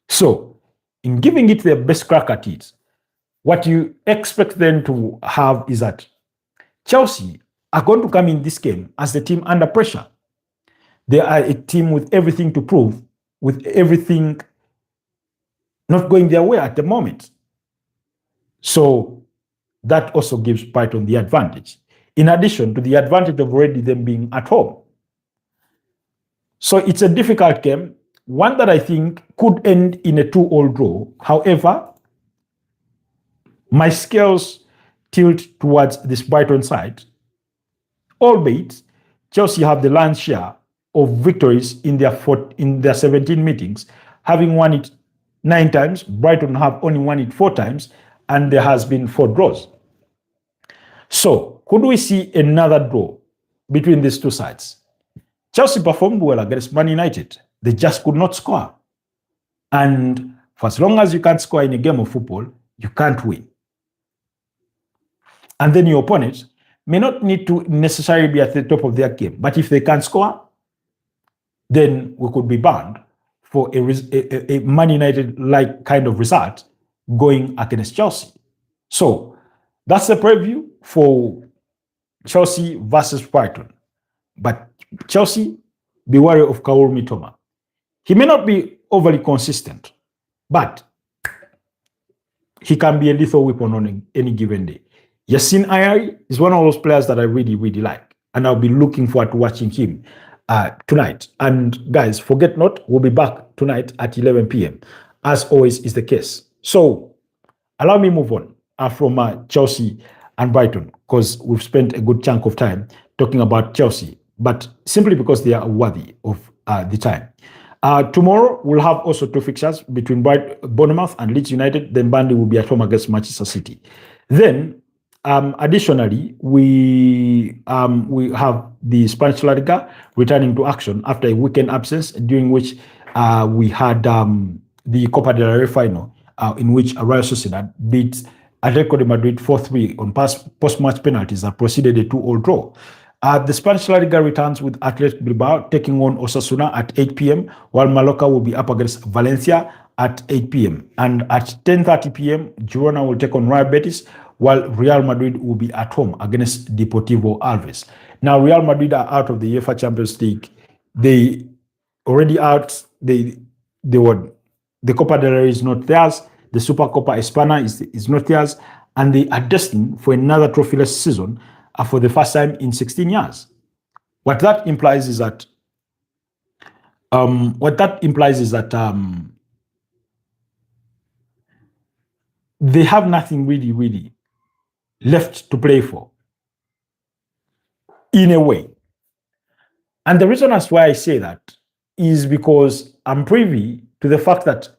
So, in giving it their best crack at it, what you expect them to have is that Chelsea are going to come in this game as the team under pressure. They are a team with everything to prove, with everything not going their way at the moment. So that also gives Brighton the advantage, in addition to the advantage of already them being at home. So it's a difficult game, one that I think could end in a 2-2 draw. However, my scales tilt towards this Brighton side, albeit Chelsea have the lion's share of victories in their 17 meetings, having won it 9 times. Brighton have only won it 4 times, and there has been 4 draws. So, could we see another draw between these two sides? Chelsea performed well against Man United. They just could not score. And for as long as you can't score in a game of football, you can't win. And then your opponent may not need to necessarily be at the top of their game, but if they can't score, then we could be bound for a Man United-like kind of result going against Chelsea. So that's the preview for Chelsea versus Brighton. But Chelsea, be wary of Kaoru Mitoma. He may not be overly consistent, but he can be a lethal weapon on any given day. Yasin Ayari is one of those players that I really, really like, and I'll be looking forward to watching him tonight. And guys, forget not, we'll be back tonight at 11 p.m. as always is the case. So allow me move on from Chelsea and Brighton, because we've spent a good chunk of time talking about Chelsea, but simply because they are worthy of the time. Tomorrow, we'll have also 2 fixtures between Bournemouth and Leeds United. Then Burnley will be at home against Manchester City. Then, additionally, we have the Spanish La Liga returning to action after a weekend absence, during which we had the Copa del Rey final, in which Real Sociedad beat Atletico de Madrid 4-3 on post-match penalties that proceeded a 2-2 draw. The Spanish La Liga returns with Athletic Bilbao taking on Osasuna at 8 p.m., while Mallorca will be up against Valencia at 8 p.m. And at 10:30 p.m., Girona will take on Real Betis, while Real Madrid will be at home against Deportivo Alaves. Now, Real Madrid are out of the UEFA Champions League. They already out. The Copa del Rey is not theirs. The Super Copa España is not theirs, and they are destined for another trophyless season for the first time in 16 years. What that implies is that they have nothing really left to play for, in a way. And the reason as why I say that is because I'm privy to the fact that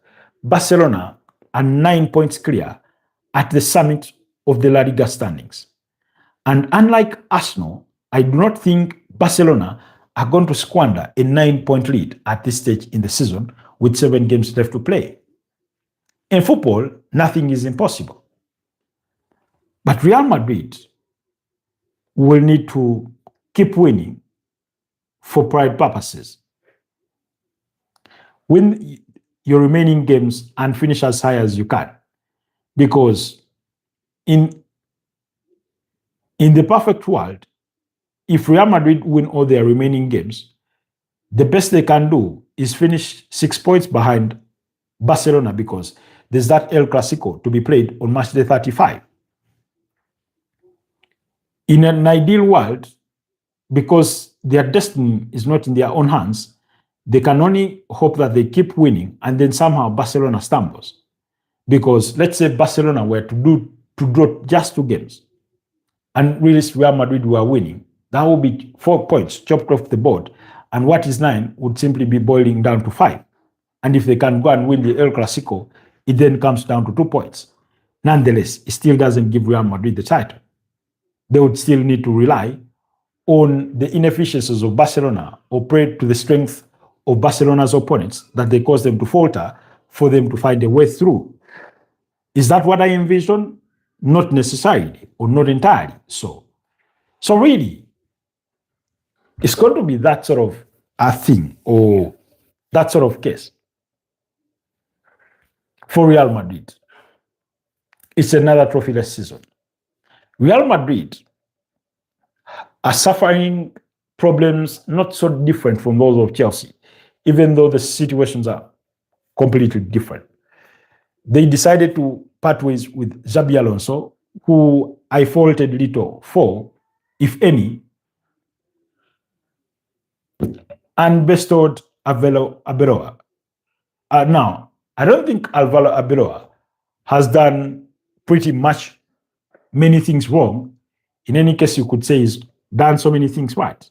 Barcelona are 9 points clear at the summit of the La Liga standings. And unlike Arsenal, I do not think Barcelona are going to squander a 9-point lead at this stage in the season with 7 games left to play. In football, nothing is impossible. But Real Madrid will need to keep winning for pride purposes. Win your remaining games and finish as high as you can. Because in the perfect world, if Real Madrid win all their remaining games, the best they can do is finish 6 points behind Barcelona, because there's that El Clasico to be played on March the 35. In an ideal world, because their destiny is not in their own hands, they can only hope that they keep winning and then somehow Barcelona stumbles. Because let's say Barcelona were to draw just 2 games and really Real Madrid were winning, that would be 4 points chopped off the board, and what is 9 would simply be boiling down to 5. And if they can go and win the El Clasico, it then comes down to 2 points. Nonetheless, it still doesn't give Real Madrid the title. They would still need to rely on the inefficiencies of Barcelona or pray to the strength of Barcelona's opponents that they cause them to falter for them to find a way through. Is that what I envision? Not necessarily, or not entirely so. So really, it's going to be that sort of a thing, or that sort of case for Real Madrid. It's another trophyless season. Real Madrid are suffering problems not so different from those of Chelsea, even though the situations are completely different. They decided to part ways with Xabi Alonso, who I faulted little for, if any, and bestowed Alvaro Arbeloa. Now, I don't think Alvaro Arbeloa has done pretty much many things wrong. In any case, you could say he's done so many things right.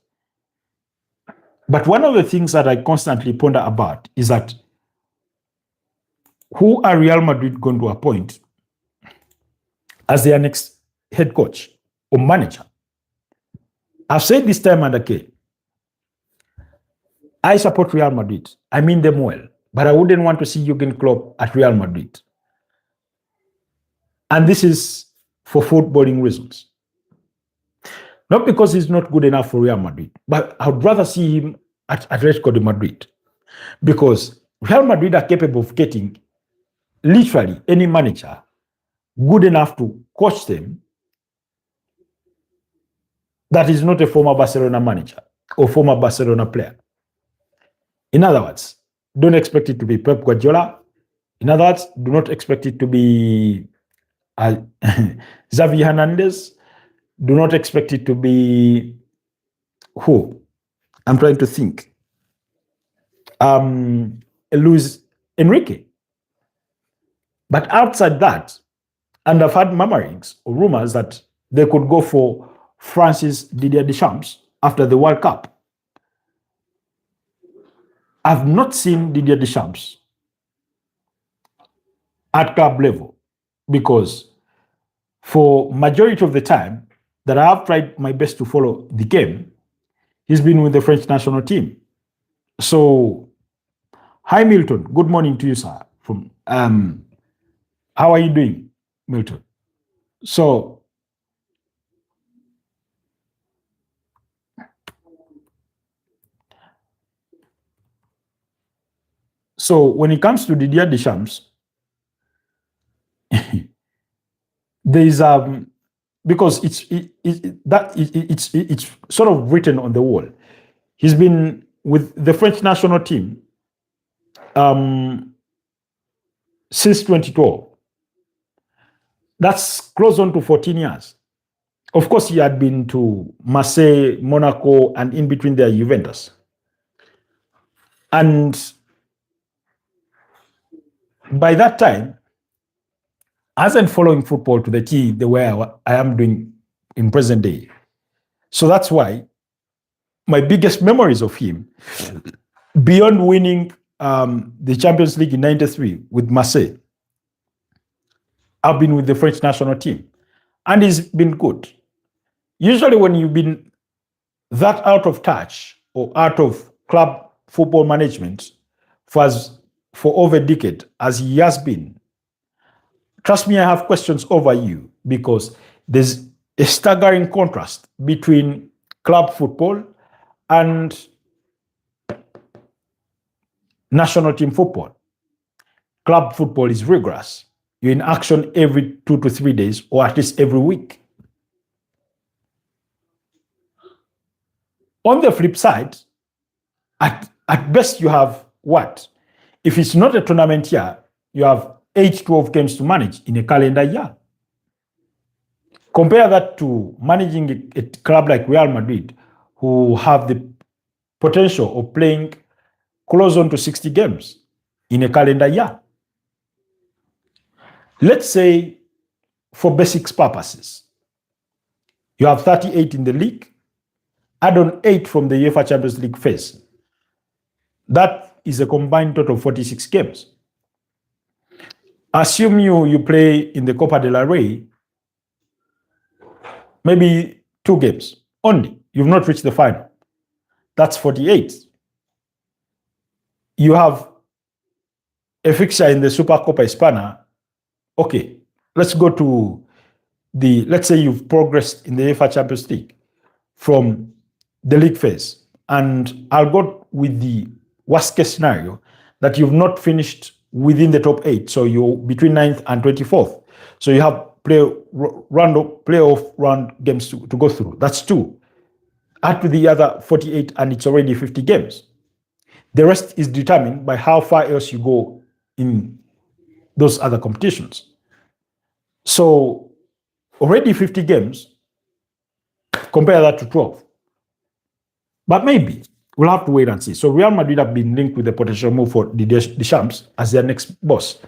But one of the things that I constantly ponder about is that who are Real Madrid going to appoint as their next head coach or manager? I've said this time and again, I support Real Madrid. I mean them well, but I wouldn't want to see Jurgen Klopp at Real Madrid. And this is for footballing reasons. Not because he's not good enough for Real Madrid, but I would rather see him at Atletico de Madrid, because Real Madrid are capable of getting literally any manager good enough to coach them that is not a former Barcelona manager or former Barcelona player. In other words, don't expect it to be Pep Guardiola. In other words, do not expect it to be Xavi Hernandez. Do not expect it to be who? I'm trying to think. Luis Enrique. But outside that, and I've had murmurings or rumors that they could go for Francis Didier Deschamps after the World Cup. I've not seen Didier Deschamps at club level, because for majority of the time that I have tried my best to follow the game, he's been with the French national team. So, hi Milton, good morning to you, sir. From how are you doing, Milton? So when it comes to Didier Deschamps, there's because it's sort of written on the wall. He's been with the French national team since 2012. That's close on to 14 years. Of course, he had been to Marseille, Monaco, and in between there, Juventus. And by that time, hasn't following football to the T the way I am doing in present day. So that's why my biggest memories of him, beyond winning the Champions League in '93 with Marseille, I've been with the French national team, and he's been good. Usually, when you've been that out of touch or out of club football management for over a decade, as he has been, trust me, I have questions over you, because there's a staggering contrast between club football and national team football. Club football is rigorous. You're in action every 2 to 3 days, or at least every week. On the flip side, at best you have what? If it's not a tournament year, you have 8, 12 games to manage in a calendar year. Compare that to managing a club like Real Madrid, who have the potential of playing close on to 60 games in a calendar year. Let's say, for basics purposes, you have 38 in the league, add on 8 from the UEFA Champions League phase. That is a combined total of 46 games. Assume you play in the Copa del Rey, maybe 2 games only. You've not reached the final. That's 48. You have a fixture in the Supercopa Hispana. Okay, let's go to let's say you've progressed in the UEFA Champions League from the league phase. And I'll go with the worst case scenario that you've not finished within the top 8. So you're between 9th and 24th. So you have playoff round games to go through. That's 2. Add to the other 48 and it's already 50 games. The rest is determined by how far else you go in those other competitions. So already 50 games, compare that to 12. But maybe we'll have to wait and see. So Real Madrid have been linked with a potential move for Deschamps as their next boss.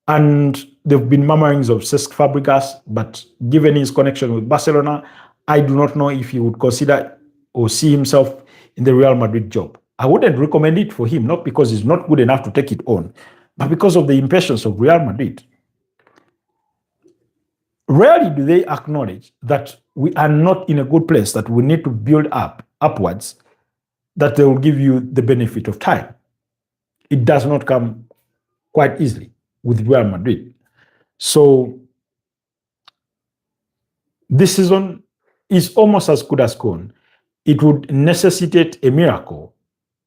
And there have been murmurings of Cesc Fabregas, but given his connection with Barcelona, I do not know if he would consider or see himself in the Real Madrid job. I wouldn't recommend it for him, not because he's not good enough to take it on, but because of the impatience of Real Madrid. Rarely do they acknowledge that we are not in a good place, that we need to build upwards, that they will give you the benefit of time. It does not come quite easily with Real Madrid. So this season is almost as good as gone. It would necessitate a miracle,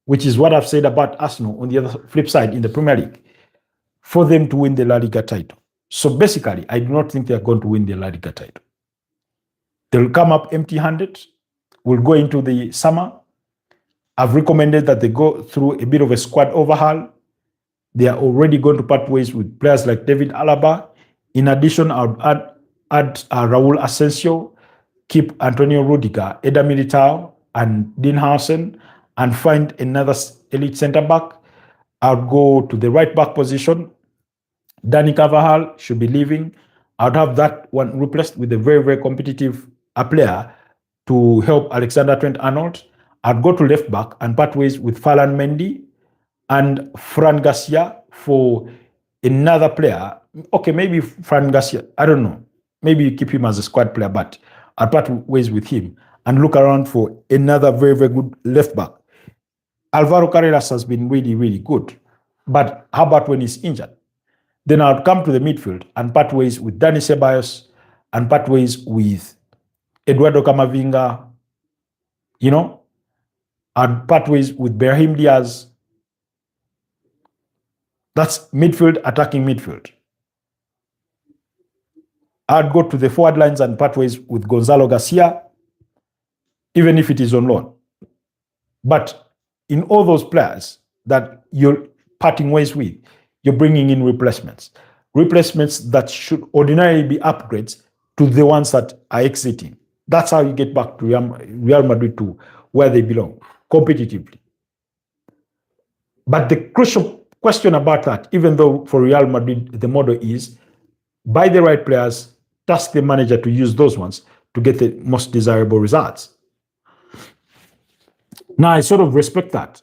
which is what I've said about Arsenal on the other flip side in the Premier League, for them to win the La Liga title. So basically, I do not think they're going to win the La Liga title. They'll come up empty-handed. We'll go into the summer. I've recommended that they go through a bit of a squad overhaul. They are already going to part ways with players like David Alaba. In addition, I would add Raul Asensio, keep Antonio Rudiger, Eder Militao, and Dean Howson, and find another elite centre-back. I would go to the right-back position. Dani Carvajal should be leaving. I would have that one replaced with a very, very competitive player to help Alexander Trent-Arnold. I'd go to left-back and part ways with Ferland Mendy and Fran Garcia for another player. Okay, maybe Fran Garcia, I don't know. Maybe you keep him as a squad player, but I'd part ways with him and look around for another very, very good left-back. Alvaro Carreras has been really, really good. But how about when he's injured? Then I would come to the midfield and part ways with Dani Ceballos and part ways with Eduardo Camavinga. You know, I'd part ways with Brahim Diaz. That's midfield, attacking midfield. I'd go to the forward lines and part ways with Gonzalo Garcia, even if it is on loan. But in all those players that you're parting ways with, you're bringing in replacements that should ordinarily be upgrades to the ones that are exiting. That's how you get back to Real Madrid to where they belong, competitively. But the crucial question about that, even though for Real Madrid the model is buy the right players, task the manager to use those ones to get the most desirable results. Now, I sort of respect that.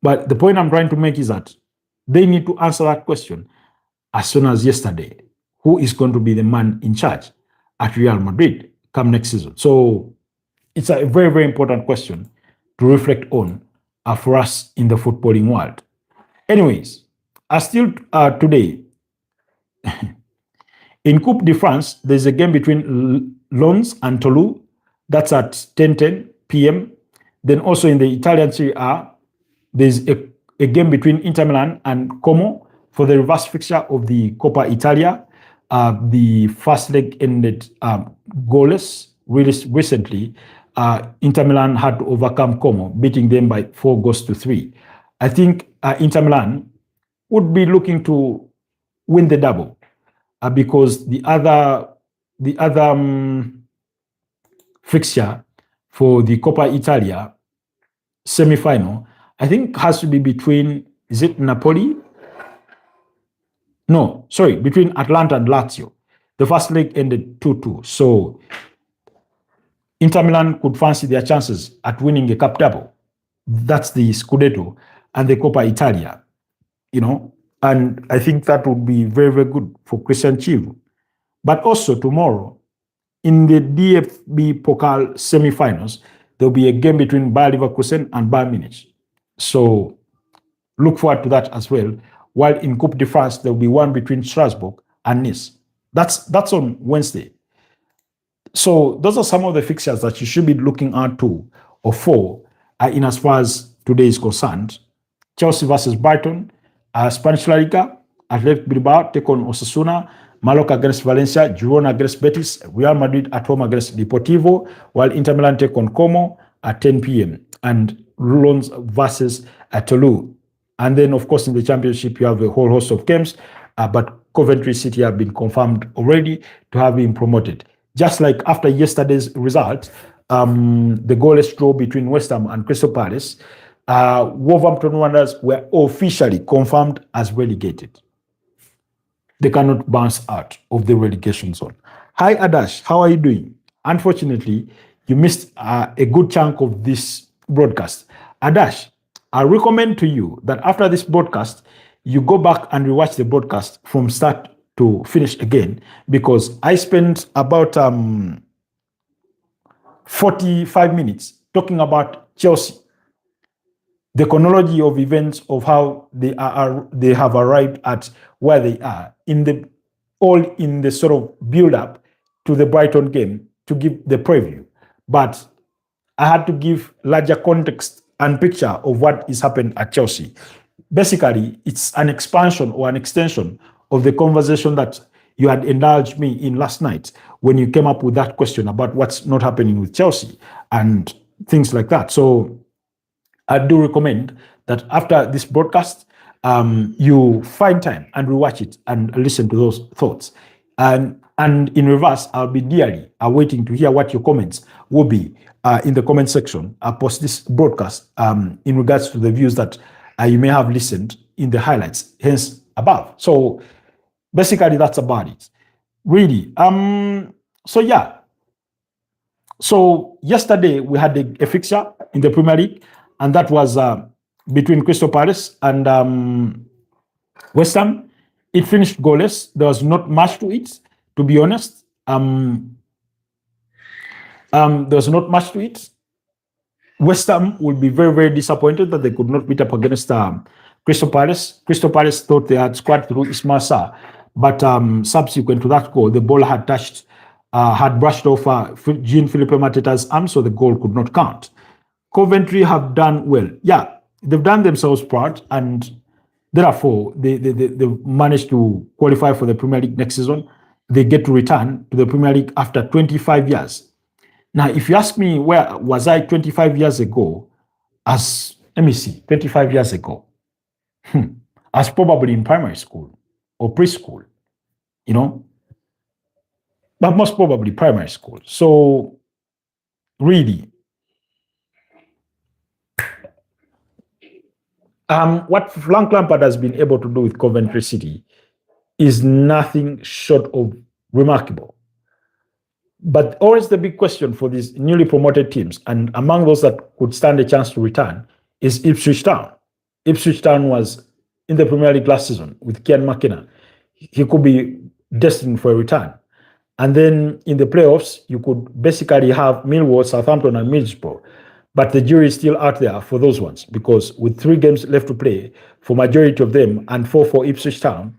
But the point I'm trying to make is that they need to answer that question as soon as yesterday. Who is going to be the man in charge at Real Madrid come next season? So it's a very, very important question to reflect on for us in the footballing world. Anyways, still today, in Coupe de France, there's a game between Lens and Toulouse. That's at 10:10 p.m. Then also in the Italian Serie A, there's a game between Inter Milan and Como for the reverse fixture of the Coppa Italia. The first leg ended goalless. Really recently, Inter Milan had to overcome Como, beating them by 4-3. I think Inter Milan would be looking to win the double because the other fixture for the Coppa Italia semi-final, I think has to be between, is it Napoli? No, sorry, between Atlanta and Lazio. The first leg ended 2-2. So Inter Milan could fancy their chances at winning a cup double. That's the Scudetto and the Coppa Italia, and I think that would be very, very good for Christian Chivu. But also tomorrow, in the DFB Pokal semi-finals, there'll be a game between Bayer Leverkusen and Bayern Munich. So look forward to that as well. While in Coupe de France, there'll be one between Strasbourg and Nice. That's on Wednesday. So those are some of the fixtures that you should be looking out to or for in as far as today is concerned. Chelsea versus Brighton, Spanish La Liga, Athletic Bilbao take on Osasuna, Mallorca against Valencia, Girona against Betis, Real Madrid at home against Deportivo, while Inter Milan take on Como at 10 p.m. and Lens versus Toulouse. And then, of course, in the championship, you have a whole host of games, but Coventry City have been confirmed already to have been promoted. Just like after yesterday's result, the goalless draw between West Ham and Crystal Palace, Wolverhampton Wanderers were officially confirmed as relegated. They cannot bounce out of the relegation zone. Hi, Adash. How are you doing? Unfortunately, you missed a good chunk of this broadcast. Adash, I recommend to you that after this broadcast, you go back and rewatch the broadcast from start to finish again, because I spent about 45 minutes talking about Chelsea, the chronology of events of how they have arrived at where they are in the sort of build up to the Brighton game to give the preview. But I had to give larger context and picture of what is happening at Chelsea. Basically, it's an expansion or an extension of the conversation that you had indulged me in last night when you came up with that question about what's not happening with Chelsea and things like that. So I do recommend that after this broadcast, you find time and rewatch it and listen to those thoughts. And in reverse, I'll be dearly awaiting to hear what your comments will be in the comment section post this broadcast in regards to the views that you may have listened in the highlights, hence above. So basically, that's about it. Really. So yeah. So yesterday we had a fixture in the Premier League, and that was between Crystal Palace and West Ham. It finished goalless. There was not much to it, to be honest. There was not much to it. West Ham would be very, very disappointed that they could not beat up against Crystal Palace. Crystal Palace thought they had scored through Ismail Sarr, but subsequent to that goal, the ball had brushed off Jean-Philippe Mateta's arm, so the goal could not count. Coventry have done well. Yeah, they've done themselves proud, and therefore they managed to qualify for the Premier League next season. They get to return to the Premier League after 25 years. Now, if you ask me where was I 25 years ago, 25 years ago, I was probably in primary school or preschool, but most probably primary school. So really, what Frank Lampard has been able to do with Coventry City is nothing short of remarkable. But always the big question for these newly promoted teams, and among those that could stand a chance to return, is Ipswich Town. Ipswich Town was in the Premier League last season with Kian McKenna. He could be destined for a return. And then in the playoffs, you could basically have Millwall, Southampton, and Middlesbrough. But the jury is still out there for those ones, because with 3 games left to play for majority of them and 4 for Ipswich Town,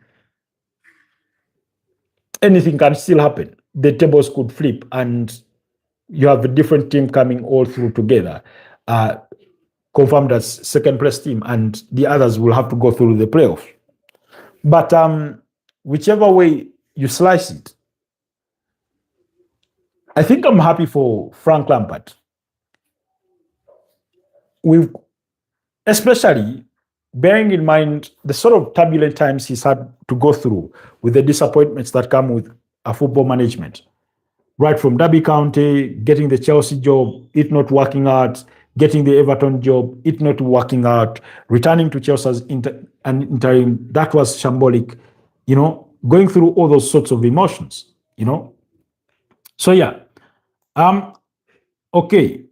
anything can still happen. The tables could flip and you have a different team coming all through together, confirmed as second place team, and the others will have to go through the playoff. But whichever way you slice it, I think I'm happy for Frank Lampard. Especially bearing in mind the sort of turbulent times he's had to go through with the disappointments that come with a football management. Right from Derby County, getting the Chelsea job, it not working out, getting the Everton job, it not working out, returning to Chelsea as an interim, that was shambolic, going through all those sorts of emotions, So yeah, okay.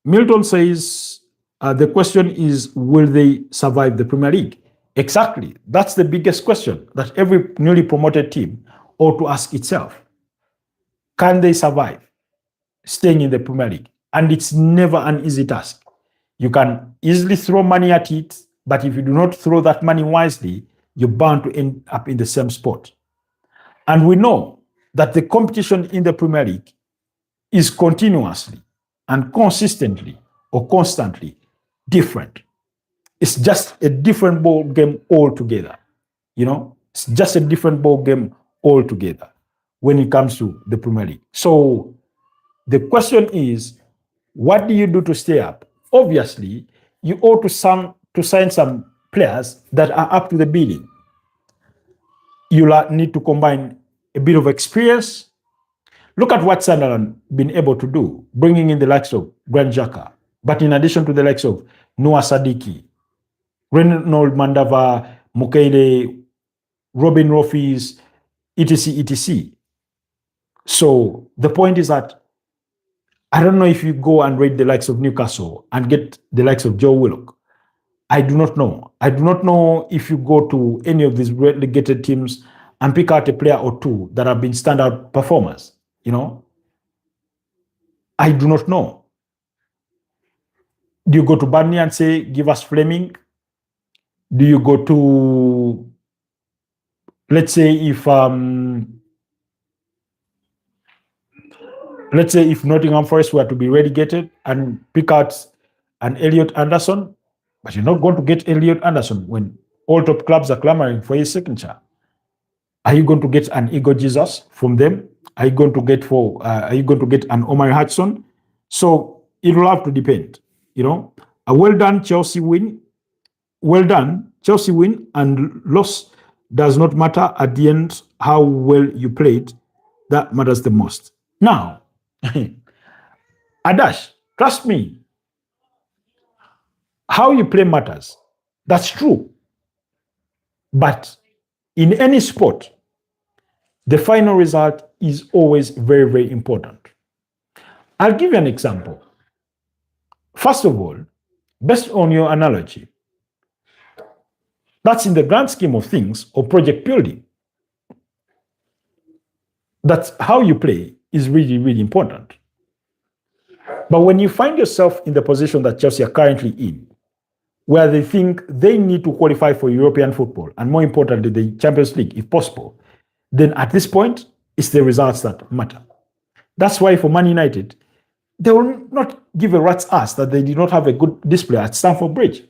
Milton says, the question is, will they survive the Premier League? Exactly. That's the biggest question that every newly promoted team ought to ask itself. Can they survive staying in the Premier League? And it's never an easy task. You can easily throw money at it, but if you do not throw that money wisely, you're bound to end up in the same spot. And we know that the competition in the Premier League is continuously and consistently or constantly different. It's just a different ball game altogether. It's just a different ball game altogether when it comes to the Premier League. So the question is, what do you do to stay up? Obviously, you ought to sign some players that are up to the bidding. You'll need to combine a bit of experience. Look at what Sunderland been able to do, bringing in the likes of Grant Xhaka. But in addition to the likes of Noah Sadiki, Reynold Mandava, Mukele, Robin Rofis, etc., etc. So the point is that I don't know if you go and rate the likes of Newcastle and get the likes of Joe Willock. I do not know. I do not know if you go to any of these relegated teams and pick out a player or two that have been standout performers. I do not know. Do you go to Burnley and say, give us Fleming? Do you go to, let's say if Nottingham Forest were to be relegated and pick out an Elliot Anderson, but you're not going to get Elliot Anderson when all top clubs are clamoring for his signature. Are you going to get an Igor Jesus from them? Are you going to get an Omar Hudson? So it will have to depend. A well done Chelsea win and loss does not matter at the end. How well you played, that matters the most. Now, Adash, trust me, how you play matters. That's true. But in any sport, the final result is always very, very important. I'll give you an example. First of all, based on your analogy, that's in the grand scheme of things or project building. That's how you play is really, really important. But when you find yourself in the position that Chelsea are currently in, where they think they need to qualify for European football, and more importantly, the Champions League, if possible, then at this point, it's the results that matter. That's why for Man United, they will not give a rat's ass that they did not have a good display at Stamford Bridge.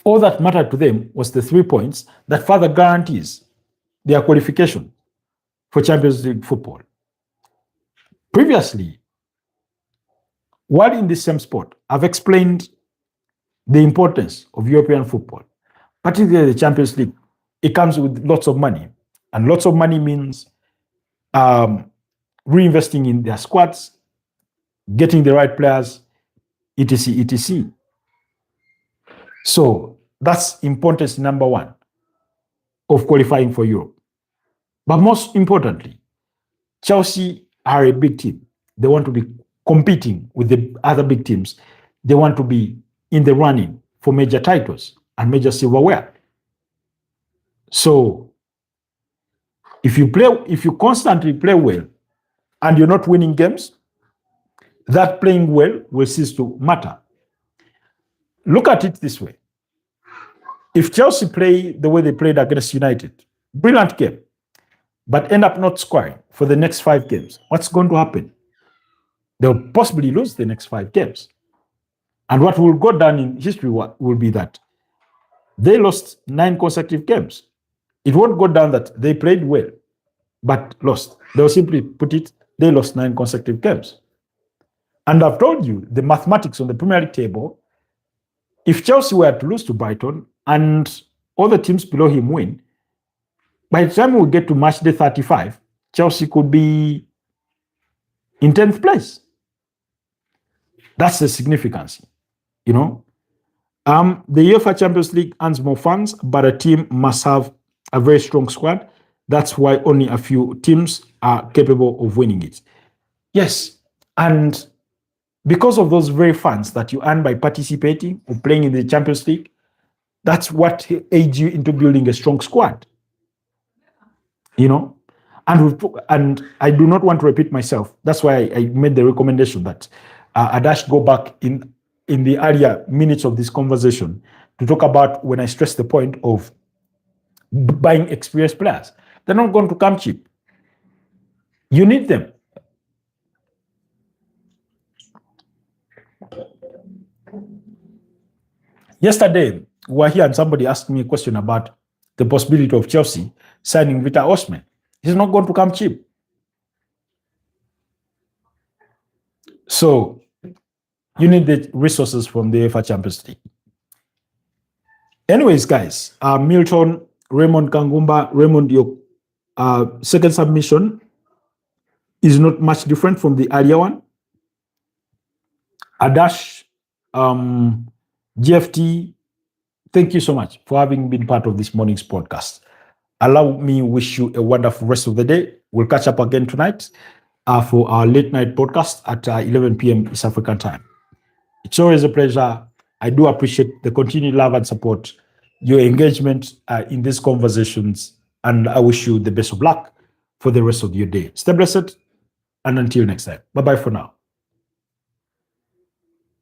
All that mattered to them was the 3 points that further guarantees their qualification for Champions League football. Previously, while in this same sport, I've explained the importance of European football, particularly the Champions League. It comes with lots of money, and lots of money means reinvesting in their squads, getting the right players, etc., etc. So that's importance number one of qualifying for Europe. But most importantly, Chelsea are a big team. They want to be competing with the other big teams. They want to be in the running for major titles and major silverware. So if you constantly play well and you're not winning games, that playing well will cease to matter. Look at it this way. If Chelsea play the way they played against United, brilliant game, but end up not scoring for the next 5 games, what's going to happen? They'll possibly lose the next 5 games. And what will go down in history will be that they lost 9 consecutive games. It won't go down that they played well, but lost. They'll simply put it, they lost 9 consecutive games. And I've told you the mathematics on the Premier League table. If Chelsea were to lose to Brighton and other teams below him win, by the time we get to match day 35, Chelsea could be in 10th place. That's the significance, you know. The UEFA Champions League earns more funds, but a team must have a very strong squad. That's why only a few teams are capable of winning it. Yes, and because of those very funds that you earn by participating or playing in the Champions League, that's what aids you into building a strong squad. You know, and I do not want to repeat myself. That's why I made the recommendation that Adash go back in the earlier minutes of this conversation to talk about when I stress the point of buying experienced players. They're not going to come cheap. You need them. Yesterday, we were here and somebody asked me a question about the possibility of Chelsea signing Victor Osimhen. He's not going to come cheap. So you need the resources from the UEFA Champions League. Anyways, guys, Milton, Raymond Kangumba, Raymond, your second submission is not much different from the earlier one. Adash, GFT, thank you so much for having been part of this morning's podcast. Allow me wish you a wonderful rest of the day. We'll catch up again tonight for our late night podcast at 11 p.m. East African time. It's always a pleasure. I do appreciate the continued love and support, your engagement in these conversations, and I wish you the best of luck for the rest of your day. Stay blessed, and until next time. Bye-bye for now.